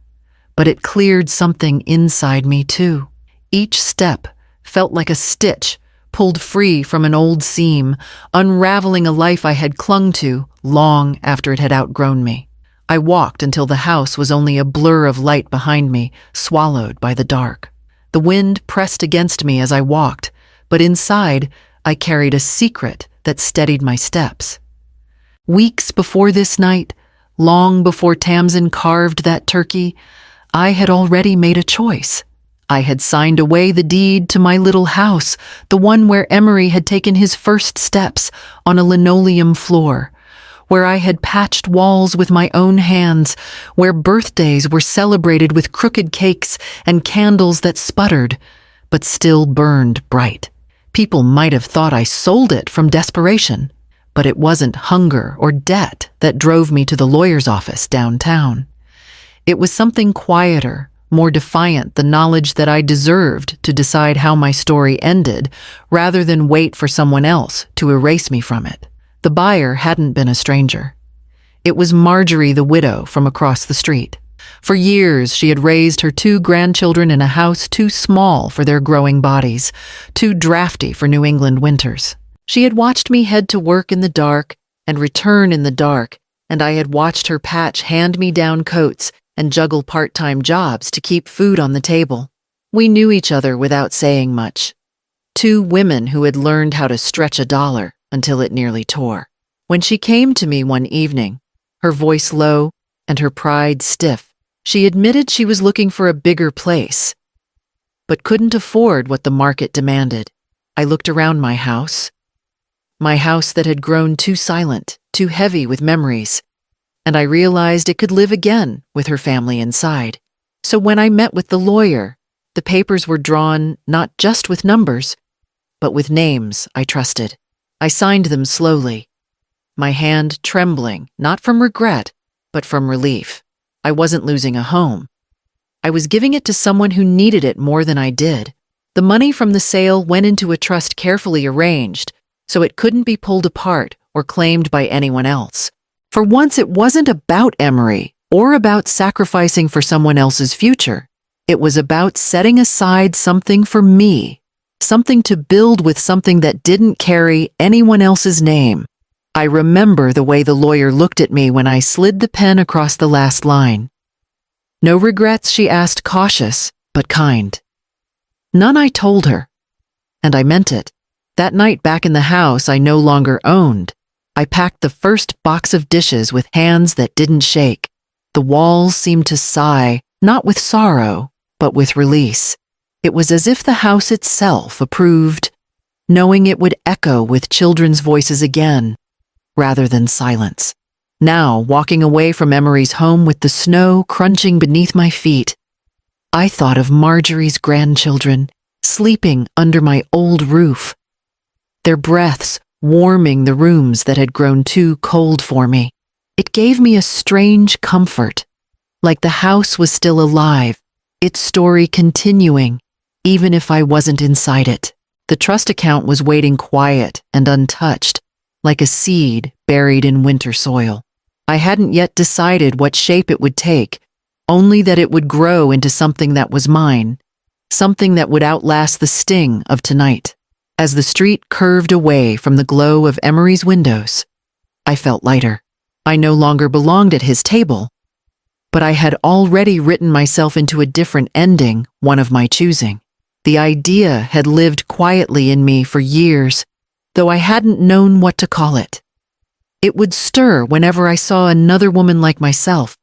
but it cleared something inside me too. Each step felt like a stitch pulled free from an old seam, unraveling a life I had clung to long after it had outgrown me. I walked until the house was only a blur of light behind me, swallowed by the dark. The wind pressed against me as I walked, but inside I carried a secret that steadied my steps. Weeks before this night, long before Tamsin carved that turkey, I had already made a choice. I had signed away the deed to my little house, the one where Emery had taken his first steps on a linoleum floor, where I had patched walls with my own hands, where birthdays were celebrated with crooked cakes and candles that sputtered, but still burned bright. People might have thought I sold it from desperation, but it wasn't hunger or debt that drove me to the lawyer's office downtown. It was something quieter, more defiant, the knowledge that I deserved to decide how my story ended, rather than wait for someone else to erase me from it. The buyer hadn't been a stranger. It was Marjorie, the widow from across the street. For years, she had raised her 2 grandchildren in a house too small for their growing bodies, too drafty for New England winters. She had watched me head to work in the dark and return in the dark, and I had watched her patch hand-me-down coats and juggle part-time jobs to keep food on the table. We knew each other without saying much. 2 women who had learned how to stretch a dollar until it nearly tore. When she came to me one evening, her voice low and her pride stiff, she admitted she was looking for a bigger place, but couldn't afford what the market demanded. I looked around my house that had grown too silent, too heavy with memories, and I realized it could live again with her family inside. So when I met with the lawyer, the papers were drawn not just with numbers, but with names I trusted. I signed them slowly, my hand trembling, not from regret, but from relief. I wasn't losing a home. I was giving it to someone who needed it more than I did. The money from the sale went into a trust carefully arranged, so it couldn't be pulled apart or claimed by anyone else. For once, it wasn't about Emery or about sacrificing for someone else's future. It was about setting aside something for me, something to build with, something that didn't carry anyone else's name. I remember the way the lawyer looked at me when I slid the pen across the last line. No regrets, she asked, cautious but kind. None, I told her, and I meant it. That night back in the house I no longer owned, I packed the first box of dishes with hands that didn't shake. The walls seemed to sigh, not with sorrow, but with release. It was as if the house itself approved, knowing it would echo with children's voices again, rather than silence. Now, walking away from Emery's home with the snow crunching beneath my feet, I thought of Marjorie's grandchildren sleeping under my old roof, their breaths warming the rooms that had grown too cold for me. It gave me a strange comfort, like the house was still alive, its story continuing, even if I wasn't inside it. The trust account was waiting quiet and untouched, like a seed buried in winter soil. I hadn't yet decided what shape it would take, only that it would grow into something that was mine, something that would outlast the sting of tonight. As the street curved away from the glow of Emery's windows, I felt lighter. I no longer belonged at his table, but I had already written myself into a different ending, one of my choosing. The idea had lived quietly in me for years, though I hadn't known what to call it. It would stir whenever I saw another woman like myself,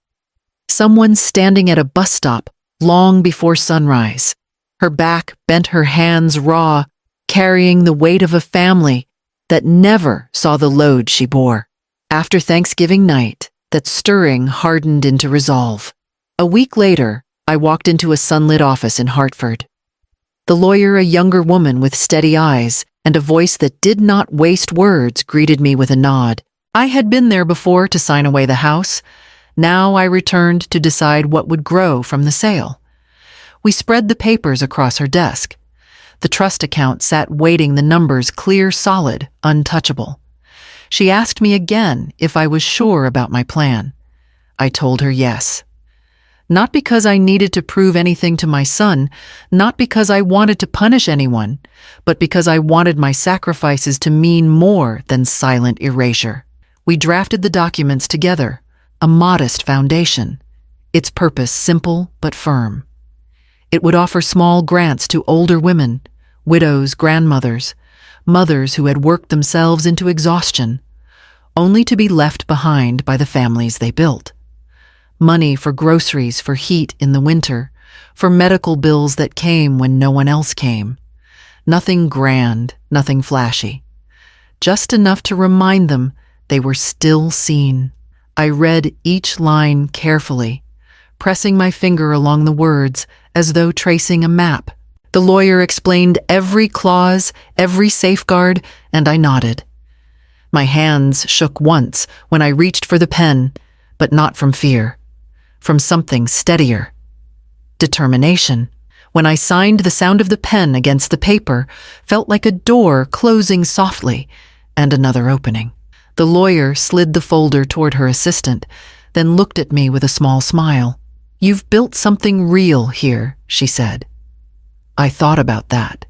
someone standing at a bus stop long before sunrise, her back bent, her hands raw, carrying the weight of a family that never saw the load she bore. After Thanksgiving night, that stirring hardened into resolve. A week later, I walked into a sunlit office in Hartford. The lawyer, a younger woman with steady eyes and a voice that did not waste words, greeted me with a nod. I had been there before to sign away the house. Now I returned to decide what would grow from the sale. We spread the papers across her desk. The trust account sat waiting, the numbers clear, solid, untouchable. She asked me again if I was sure about my plan. I told her yes. Not because I needed to prove anything to my son, not because I wanted to punish anyone, but because I wanted my sacrifices to mean more than silent erasure. We drafted the documents together, a modest foundation, its purpose simple but firm. It would offer small grants to older women, widows, grandmothers, mothers who had worked themselves into exhaustion, only to be left behind by the families they built. Money for groceries, for heat in the winter, for medical bills that came when no one else came. Nothing grand, nothing flashy. Just enough to remind them they were still seen. I read each line carefully, pressing my finger along the words as though tracing a map. The lawyer explained every clause, every safeguard, and I nodded. My hands shook once when I reached for the pen, but not from fear, from something steadier. Determination. When I signed, the sound of the pen against the paper felt like a door closing softly and another opening. The lawyer slid the folder toward her assistant, then looked at me with a small smile. "You've built something real here," she said. I thought about that.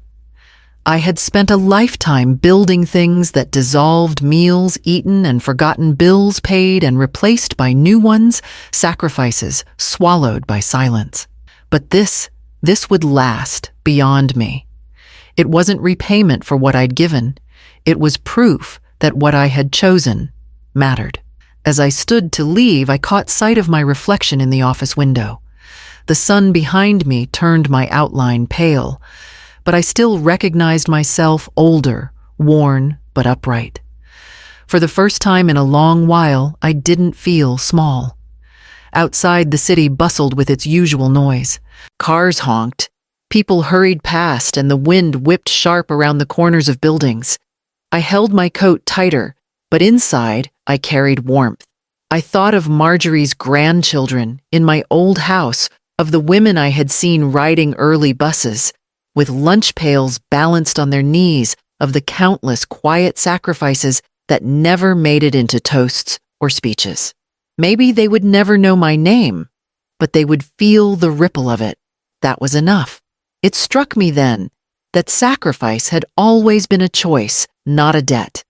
I had spent a lifetime building things that dissolved, meals eaten and forgotten, bills paid and replaced by new ones, sacrifices swallowed by silence. But this would last beyond me. It wasn't repayment for what I'd given. It was proof that what I had chosen mattered. As I stood to leave, I caught sight of my reflection in the office window. The sun behind me turned my outline pale, but I still recognized myself older, worn but upright. For the first time in a long while, I didn't feel small. Outside, the city bustled with its usual noise. Cars honked, people hurried past, and the wind whipped sharp around the corners of buildings. I held my coat tighter, but inside I carried warmth. I thought of Marjorie's grandchildren in my old house, of the women I had seen riding early buses, with lunch pails balanced on their knees, of the countless quiet sacrifices that never made it into toasts or speeches. Maybe they would never know my name, but they would feel the ripple of it. That was enough. It struck me then that sacrifice had always been a choice, not a debt.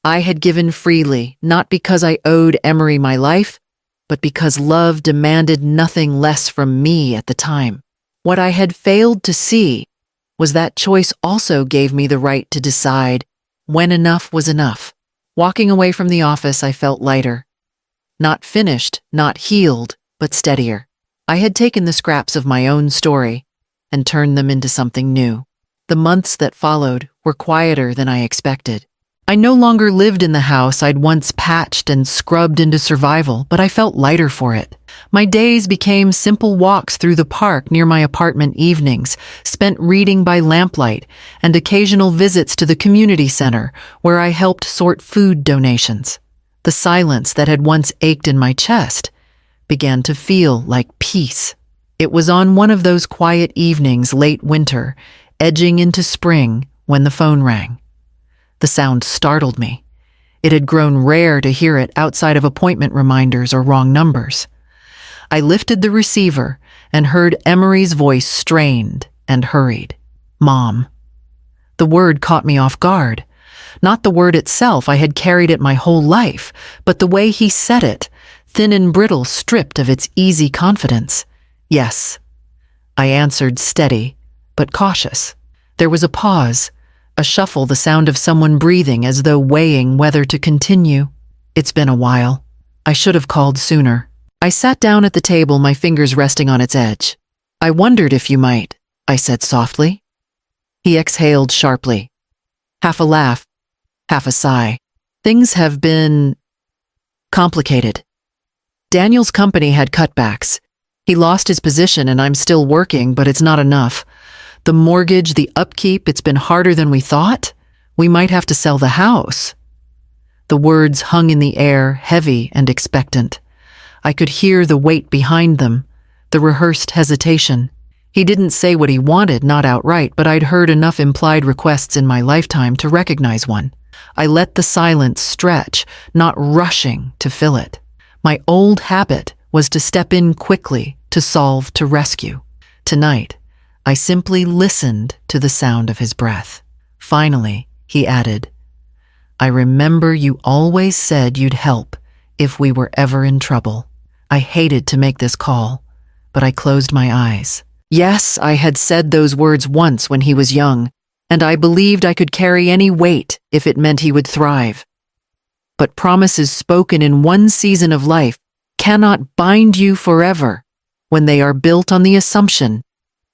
I had given freely, not because I owed Emery my life, but because love demanded nothing less from me at the time. What I had failed to see was that choice also gave me the right to decide when enough was enough. Walking away from the office, I felt lighter. Not finished, not healed, but steadier. I had taken the scraps of my own story and turned them into something new. The months that followed were quieter than I expected. I no longer lived in the house I'd once patched and scrubbed into survival, but I felt lighter for it. My days became simple walks through the park near my apartment, evenings spent reading by lamplight, and occasional visits to the community center where I helped sort food donations. The silence that had once ached in my chest began to feel like peace. It was on one of those quiet evenings late winter, edging into spring, when the phone rang. The sound startled me. It had grown rare to hear it outside of appointment reminders or wrong numbers. I lifted the receiver and heard Emery's voice, strained and hurried. "Mom." The word caught me off guard. Not the word itself, I had carried it my whole life, but the way he said it, thin and brittle, stripped of its easy confidence. "Yes." I answered, steady but cautious. There was a pause. A shuffle, the sound of someone breathing as though weighing whether to continue. "It's been a while. I should have called sooner." I sat down at the table, my fingers resting on its edge. "I wondered if you might," I said softly. He exhaled sharply. Half a laugh. half a sigh. Things have been complicated. Daniel's company had cutbacks. He lost his position and I'm still working, but it's not enough. The mortgage, the upkeep, it's been harder than we thought. We might have to sell the house. The words hung in the air, heavy and expectant. I could hear the weight behind them, the rehearsed hesitation. He didn't say what he wanted, not outright, but I'd heard enough implied requests in my lifetime to recognize one. I let the silence stretch, not rushing to fill it. My old habit was to step in quickly, to solve, to rescue. Tonight, I simply listened to the sound of his breath. Finally, he added, "I remember you always said you'd help if we were ever in trouble." I hated to make this call, but I closed my eyes. Yes, I had said those words once when he was young, and I believed I could carry any weight if it meant he would thrive. But promises spoken in one season of life cannot bind you forever when they are built on the assumption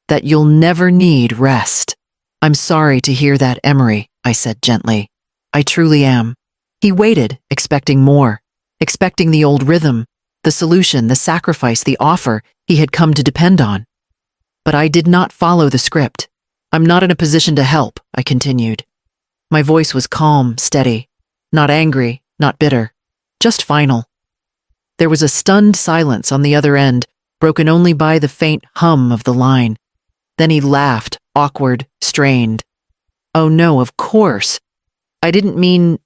that you'll never need rest. "I'm sorry to hear that, Emery," I said gently. "I truly am." He waited, expecting more, expecting the old rhythm, the solution, the sacrifice, the offer he had come to depend on. But I did not follow the script. "I'm not in a position to help," I continued. My voice was calm, steady, not angry, not bitter, just final. There was a stunned silence on the other end, broken only by the faint hum of the line. Then he laughed, awkward, strained. "Oh no, of course. I didn't mean...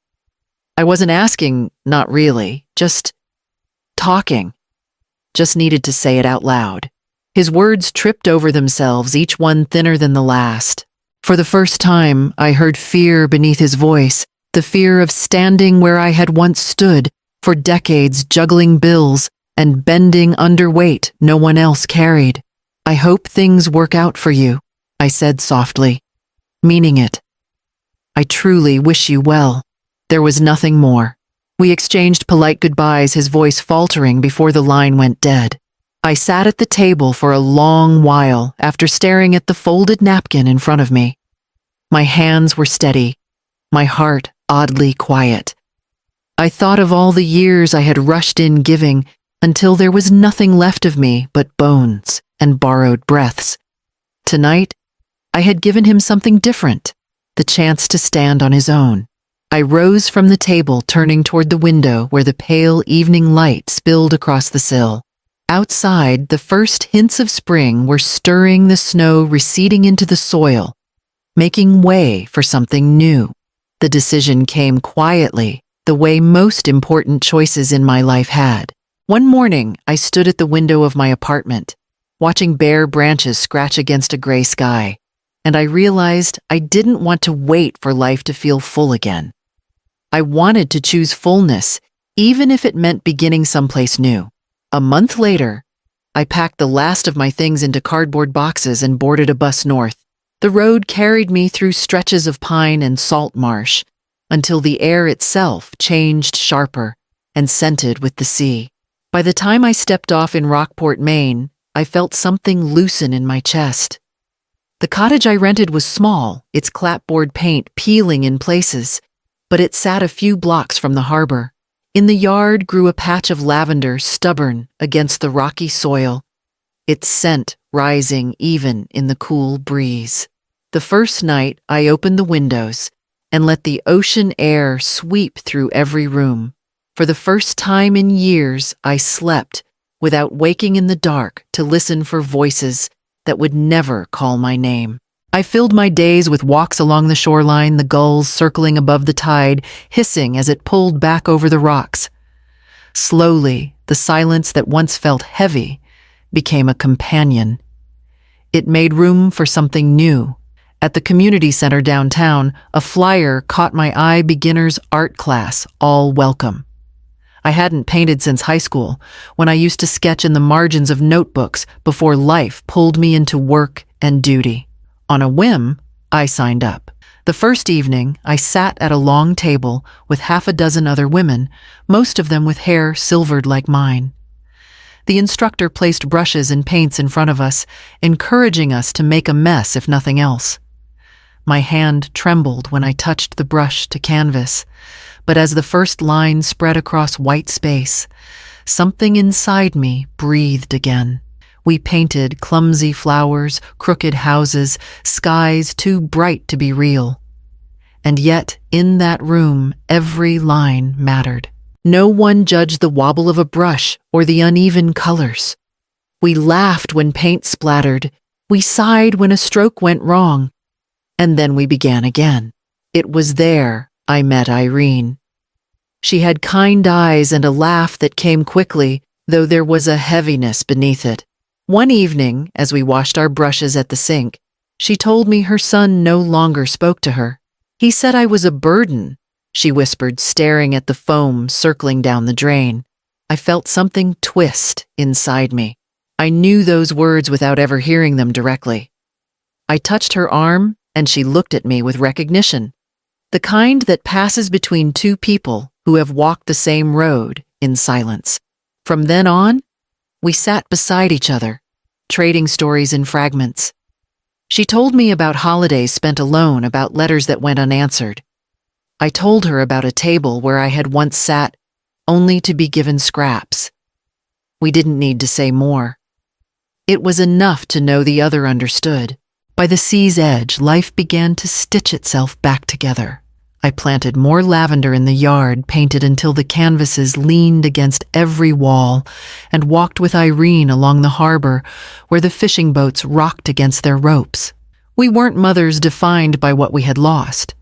I wasn't asking, not really, just talking. Just needed to say it out loud." His words tripped over themselves, each one thinner than the last. For the first time, I heard fear beneath his voice, the fear of standing where I had once stood, for decades juggling bills and bending under weight no one else carried. "I hope things work out for you," I said softly, meaning it. "I truly wish you well." There was nothing more. We exchanged polite goodbyes, his voice faltering before the line went dead. I sat at the table for a long while after staring at the folded napkin in front of me. My hands were steady, my heart oddly quiet. I thought of all the years I had rushed in giving until there was nothing left of me but bones and borrowed breaths. Tonight, I had given him something different, the chance to stand on his own. I rose from the table, turning toward the window where the pale evening light spilled across the sill. Outside, the first hints of spring were stirring the snow receding into the soil, making way for something new. The decision came quietly, the way most important choices in my life had. One morning, I stood at the window of my apartment, watching bare branches scratch against a gray sky, and I realized I didn't want to wait for life to feel full again. I wanted to choose fullness, even if it meant beginning someplace new. A month later, I packed the last of my things into cardboard boxes and boarded a bus north. The road carried me through stretches of pine and salt marsh until the air itself changed sharper and scented with the sea. By the time I stepped off in Rockport, Maine, I felt something loosen in my chest. The cottage I rented was small, its clapboard paint peeling in places, but it sat a few blocks from the harbor. In the yard grew a patch of lavender, stubborn against the rocky soil, its scent rising even in the cool breeze. The first night, I opened the windows and let the ocean air sweep through every room. For the first time in years, I slept without waking in the dark to listen for voices that would never call my name. I filled my days with walks along the shoreline, the gulls circling above the tide, hissing as it pulled back over the rocks. Slowly, the silence that once felt heavy became a companion. It made room for something new. At the community center downtown, a flyer caught my eye: beginner's art class, all welcome. I hadn't painted since high school, when I used to sketch in the margins of notebooks before life pulled me into work and duty. On a whim, I signed up. The first evening, I sat at a long table with half a dozen other women, most of them with hair silvered like mine. The instructor placed brushes and paints in front of us, encouraging us to make a mess if nothing else. My hand trembled when I touched the brush to canvas, but as the first line spread across white space, something inside me breathed again. We painted clumsy flowers, crooked houses, skies too bright to be real. And yet, in that room, every line mattered. No one judged the wobble of a brush or the uneven colors. We laughed when paint splattered. We sighed when a stroke went wrong. And then we began again. It was there I met Irene. She had kind eyes and a laugh that came quickly, though there was a heaviness beneath it. One evening, as we washed our brushes at the sink, she told me her son no longer spoke to her. He said I was a burden, she whispered, staring at the foam circling down the drain. I felt something twist inside me. I knew those words without ever hearing them directly. I touched her arm, and she looked at me with recognition, the kind that passes between two people who have walked the same road in silence. From then on, we sat beside each other, trading stories in fragments. She told me about holidays spent alone, about letters that went unanswered. I told her about a table where I had once sat, only to be given scraps. We didn't need to say more. It was enough to know the other understood. By the sea's edge, life began to stitch itself back together. I planted more lavender in the yard, painted until the canvases leaned against every wall, and walked with Irene along the harbor where the fishing boats rocked against their ropes. We weren't mothers defined by what we had lost.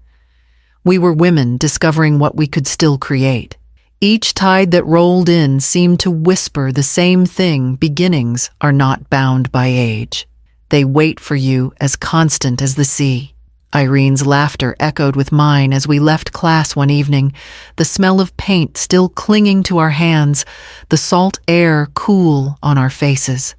We were women discovering what we could still create. Each tide that rolled in seemed to whisper the same thing: beginnings are not bound by age. They wait for you as constant as the sea. Irene's laughter echoed with mine as we left class one evening, the smell of paint still clinging to our hands, the salt air cool on our faces.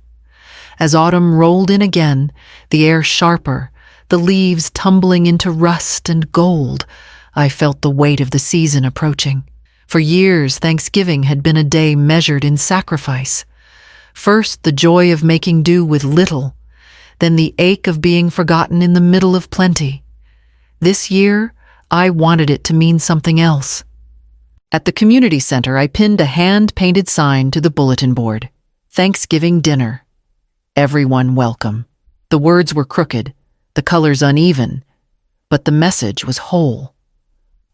As autumn rolled in again, the air sharper, the leaves tumbling into rust and gold, I felt the weight of the season approaching. For years, Thanksgiving had been a day measured in sacrifice. First, the joy of making do with little, then the ache of being forgotten in the middle of plenty. This year, I wanted it to mean something else. At the community center, I pinned a hand-painted sign to the bulletin board: Thanksgiving dinner. Everyone welcome. The words were crooked, the colors uneven, but the message was whole.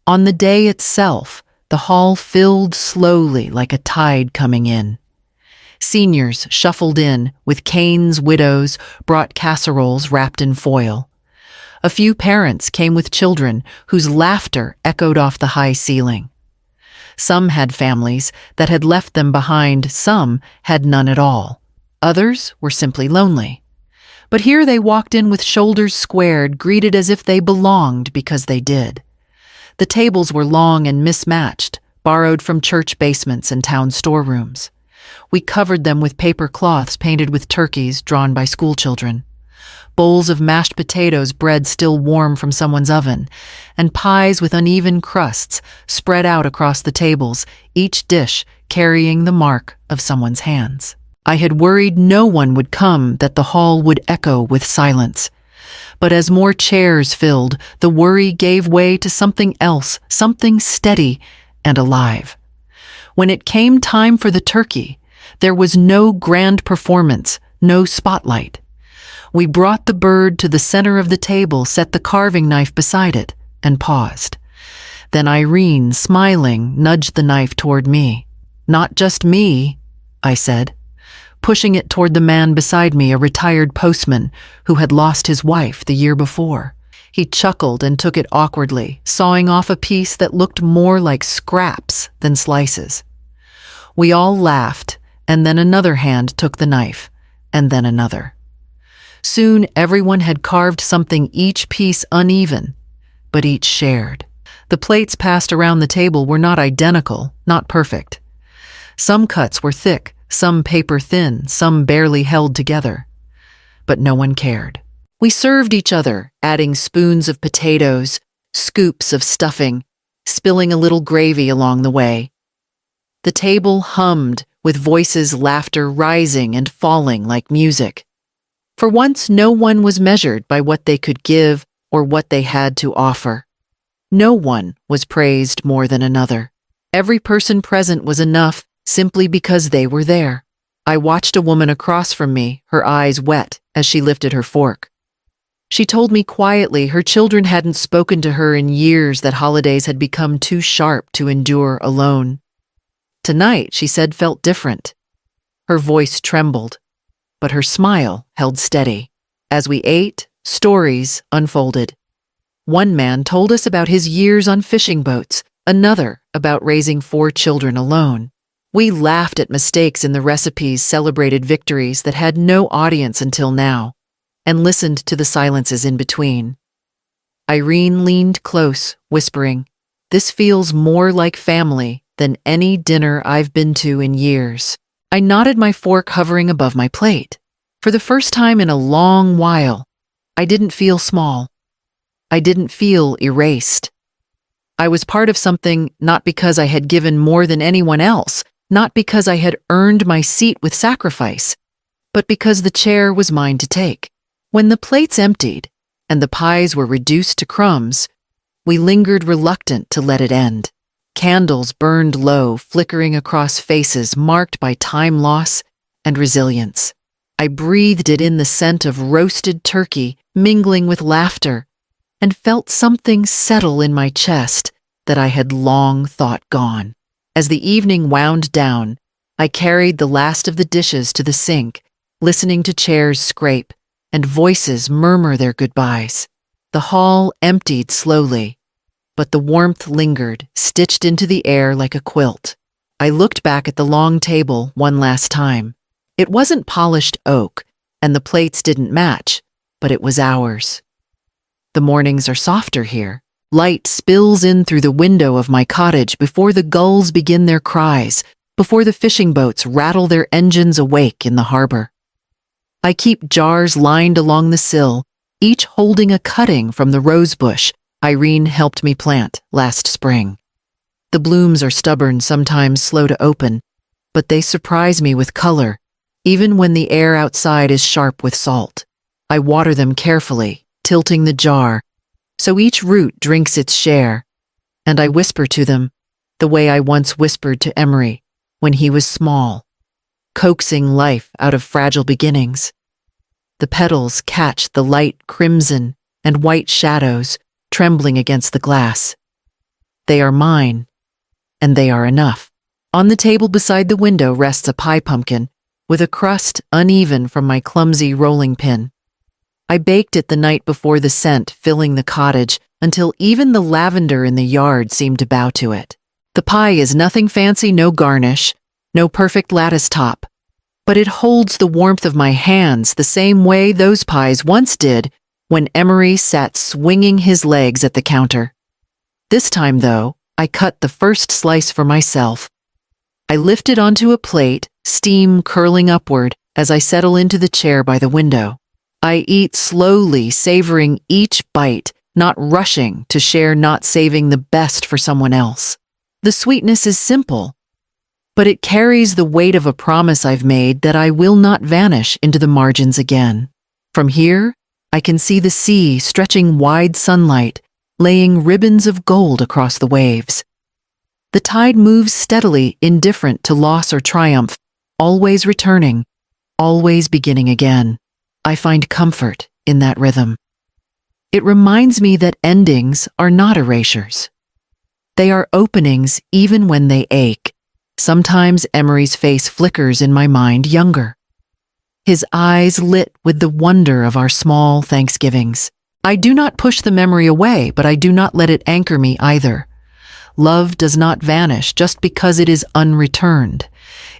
On the day itself, the hall filled slowly like a tide coming in. Seniors shuffled in with canes, widows brought casseroles wrapped in foil. A few parents came with children whose laughter echoed off the high ceiling. Some had families that had left them behind, some had none at all. Others were simply lonely. But here they walked in with shoulders squared, greeted as if they belonged because they did. The tables were long and mismatched, borrowed from church basements and town storerooms. We covered them with paper cloths painted with turkeys drawn by schoolchildren. Bowls of mashed potatoes, bread still warm from someone's oven, and pies with uneven crusts spread out across the tables, each dish carrying the mark of someone's hands. I had worried no one would come, that the hall would echo with silence. But as more chairs filled, the worry gave way to something else, something steady and alive. When it came time for the turkey, there was no grand performance, no spotlight. We brought the bird to the center of the table, set the carving knife beside it, and paused. Then Irene, smiling, nudged the knife toward me. "Not just me," I said, pushing it toward the man beside me, a retired postman who had lost his wife the year before. He chuckled and took it awkwardly, sawing off a piece that looked more like scraps than slices. We all laughed, and then another hand took the knife, and then another. Soon everyone had carved something, each piece uneven, but each shared. The plates passed around the table were not identical, not perfect. Some cuts were thick, some paper thin, some barely held together. But no one cared. We served each other, adding spoons of potatoes, scoops of stuffing, spilling a little gravy along the way. The table hummed, with voices, laughter rising and falling like music. For once, no one was measured by what they could give, or what they had to offer. No one was praised more than another. Every person present was enough simply because they were there. I watched a woman across from me, her eyes wet as she lifted her fork. She told me quietly her children hadn't spoken to her in years, that holidays had become too sharp to endure alone. Tonight, she said, felt different. Her voice trembled, but her smile held steady. As we ate, stories unfolded. One man told us about his years on fishing boats, another about raising 4 children alone. We laughed at mistakes in the recipes, celebrated victories that had no audience until now, and listened to the silences in between. Irene leaned close, whispering, "This feels more like family than any dinner I've been to in years." I nodded, my fork hovering above my plate. For the first time in a long while, I didn't feel small. I didn't feel erased. I was part of something, not because I had given more than anyone else, not because I had earned my seat with sacrifice, but because the chair was mine to take. When the plates emptied and the pies were reduced to crumbs, we lingered, reluctant to let it end. Candles burned low, flickering across faces marked by time loss and resilience. I breathed it in, the scent of roasted turkey mingling with laughter, and felt something settle in my chest that I had long thought gone. As the evening wound down, I carried the last of the dishes to the sink, listening to chairs scrape and voices murmur their goodbyes. The hall emptied slowly, but the warmth lingered, stitched into the air like a quilt. I looked back at the long table one last time. It wasn't polished oak, and the plates didn't match, but it was ours. The mornings are softer here. Light spills in through the window of my cottage before the gulls begin their cries, before the fishing boats rattle their engines awake in the harbor. I keep jars lined along the sill, each holding a cutting from the rose bush Irene helped me plant last spring. The blooms are stubborn, sometimes slow to open, but they surprise me with color, even when the air outside is sharp with salt. I water them carefully, tilting the jar, so each root drinks its share, and I whisper to them the way I once whispered to Emery when he was small, coaxing life out of fragile beginnings. The petals catch the light crimson and white shadows trembling against the glass. They are mine, and they are enough. On the table beside the window rests a pie pumpkin with a crust uneven from my clumsy rolling pin. I baked it the night before, the scent filling the cottage until even the lavender in the yard seemed to bow to it. The pie is nothing fancy, no garnish, no perfect lattice top, but it holds the warmth of my hands the same way those pies once did when Emery sat swinging his legs at the counter. This time, though, I cut the first slice for myself. I lift it onto a plate, steam curling upward as I settle into the chair by the window. I eat slowly, savoring each bite, not rushing to share, not saving the best for someone else. The sweetness is simple, but it carries the weight of a promise I've made that I will not vanish into the margins again. From here, I can see the sea stretching wide sunlight, laying ribbons of gold across the waves. The tide moves steadily, indifferent to loss or triumph, always returning, always beginning again. I find comfort in that rhythm. It reminds me that endings are not erasures. They are openings even when they ache. Sometimes Emery's face flickers in my mind younger, his eyes lit with the wonder of our small Thanksgivings. I do not push the memory away, but I do not let it anchor me either. Love does not vanish just because it is unreturned.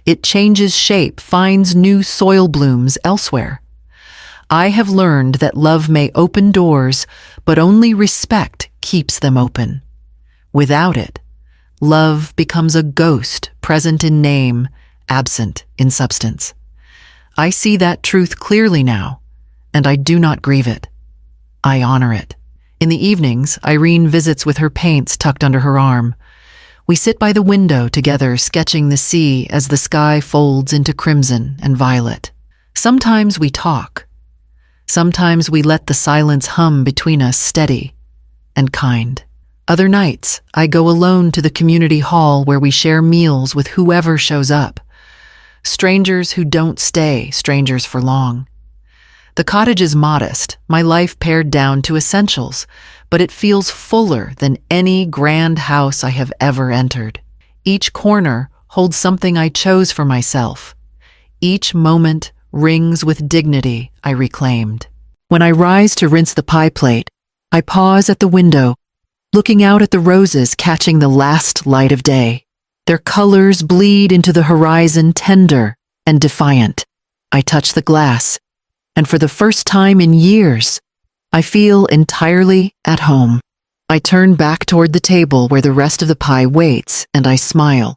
It changes shape, finds new soil blooms elsewhere. I have learned that love may open doors, but only respect keeps them open. Without it, love becomes a ghost, present in name, absent in substance. I see that truth clearly now, and I do not grieve it. I honor it. In the evenings, Irene visits with her paints tucked under her arm. We sit by the window together, sketching the sea as the sky folds into crimson and violet. Sometimes we talk. Sometimes we let the silence hum between us steady and kind. Other nights, I go alone to the community hall where we share meals with whoever shows up. Strangers who don't stay strangers for long. The cottage is modest, my life pared down to essentials, but it feels fuller than any grand house I have ever entered. Each corner holds something I chose for myself. Each moment rings with dignity I reclaimed. When I rise to rinse the pie plate, I pause at the window, looking out at the roses catching the last light of day. Their colors bleed into the horizon tender and defiant. I touch the glass, and for the first time in years, I feel entirely at home. I turn back toward the table where the rest of the pie waits, and I smile.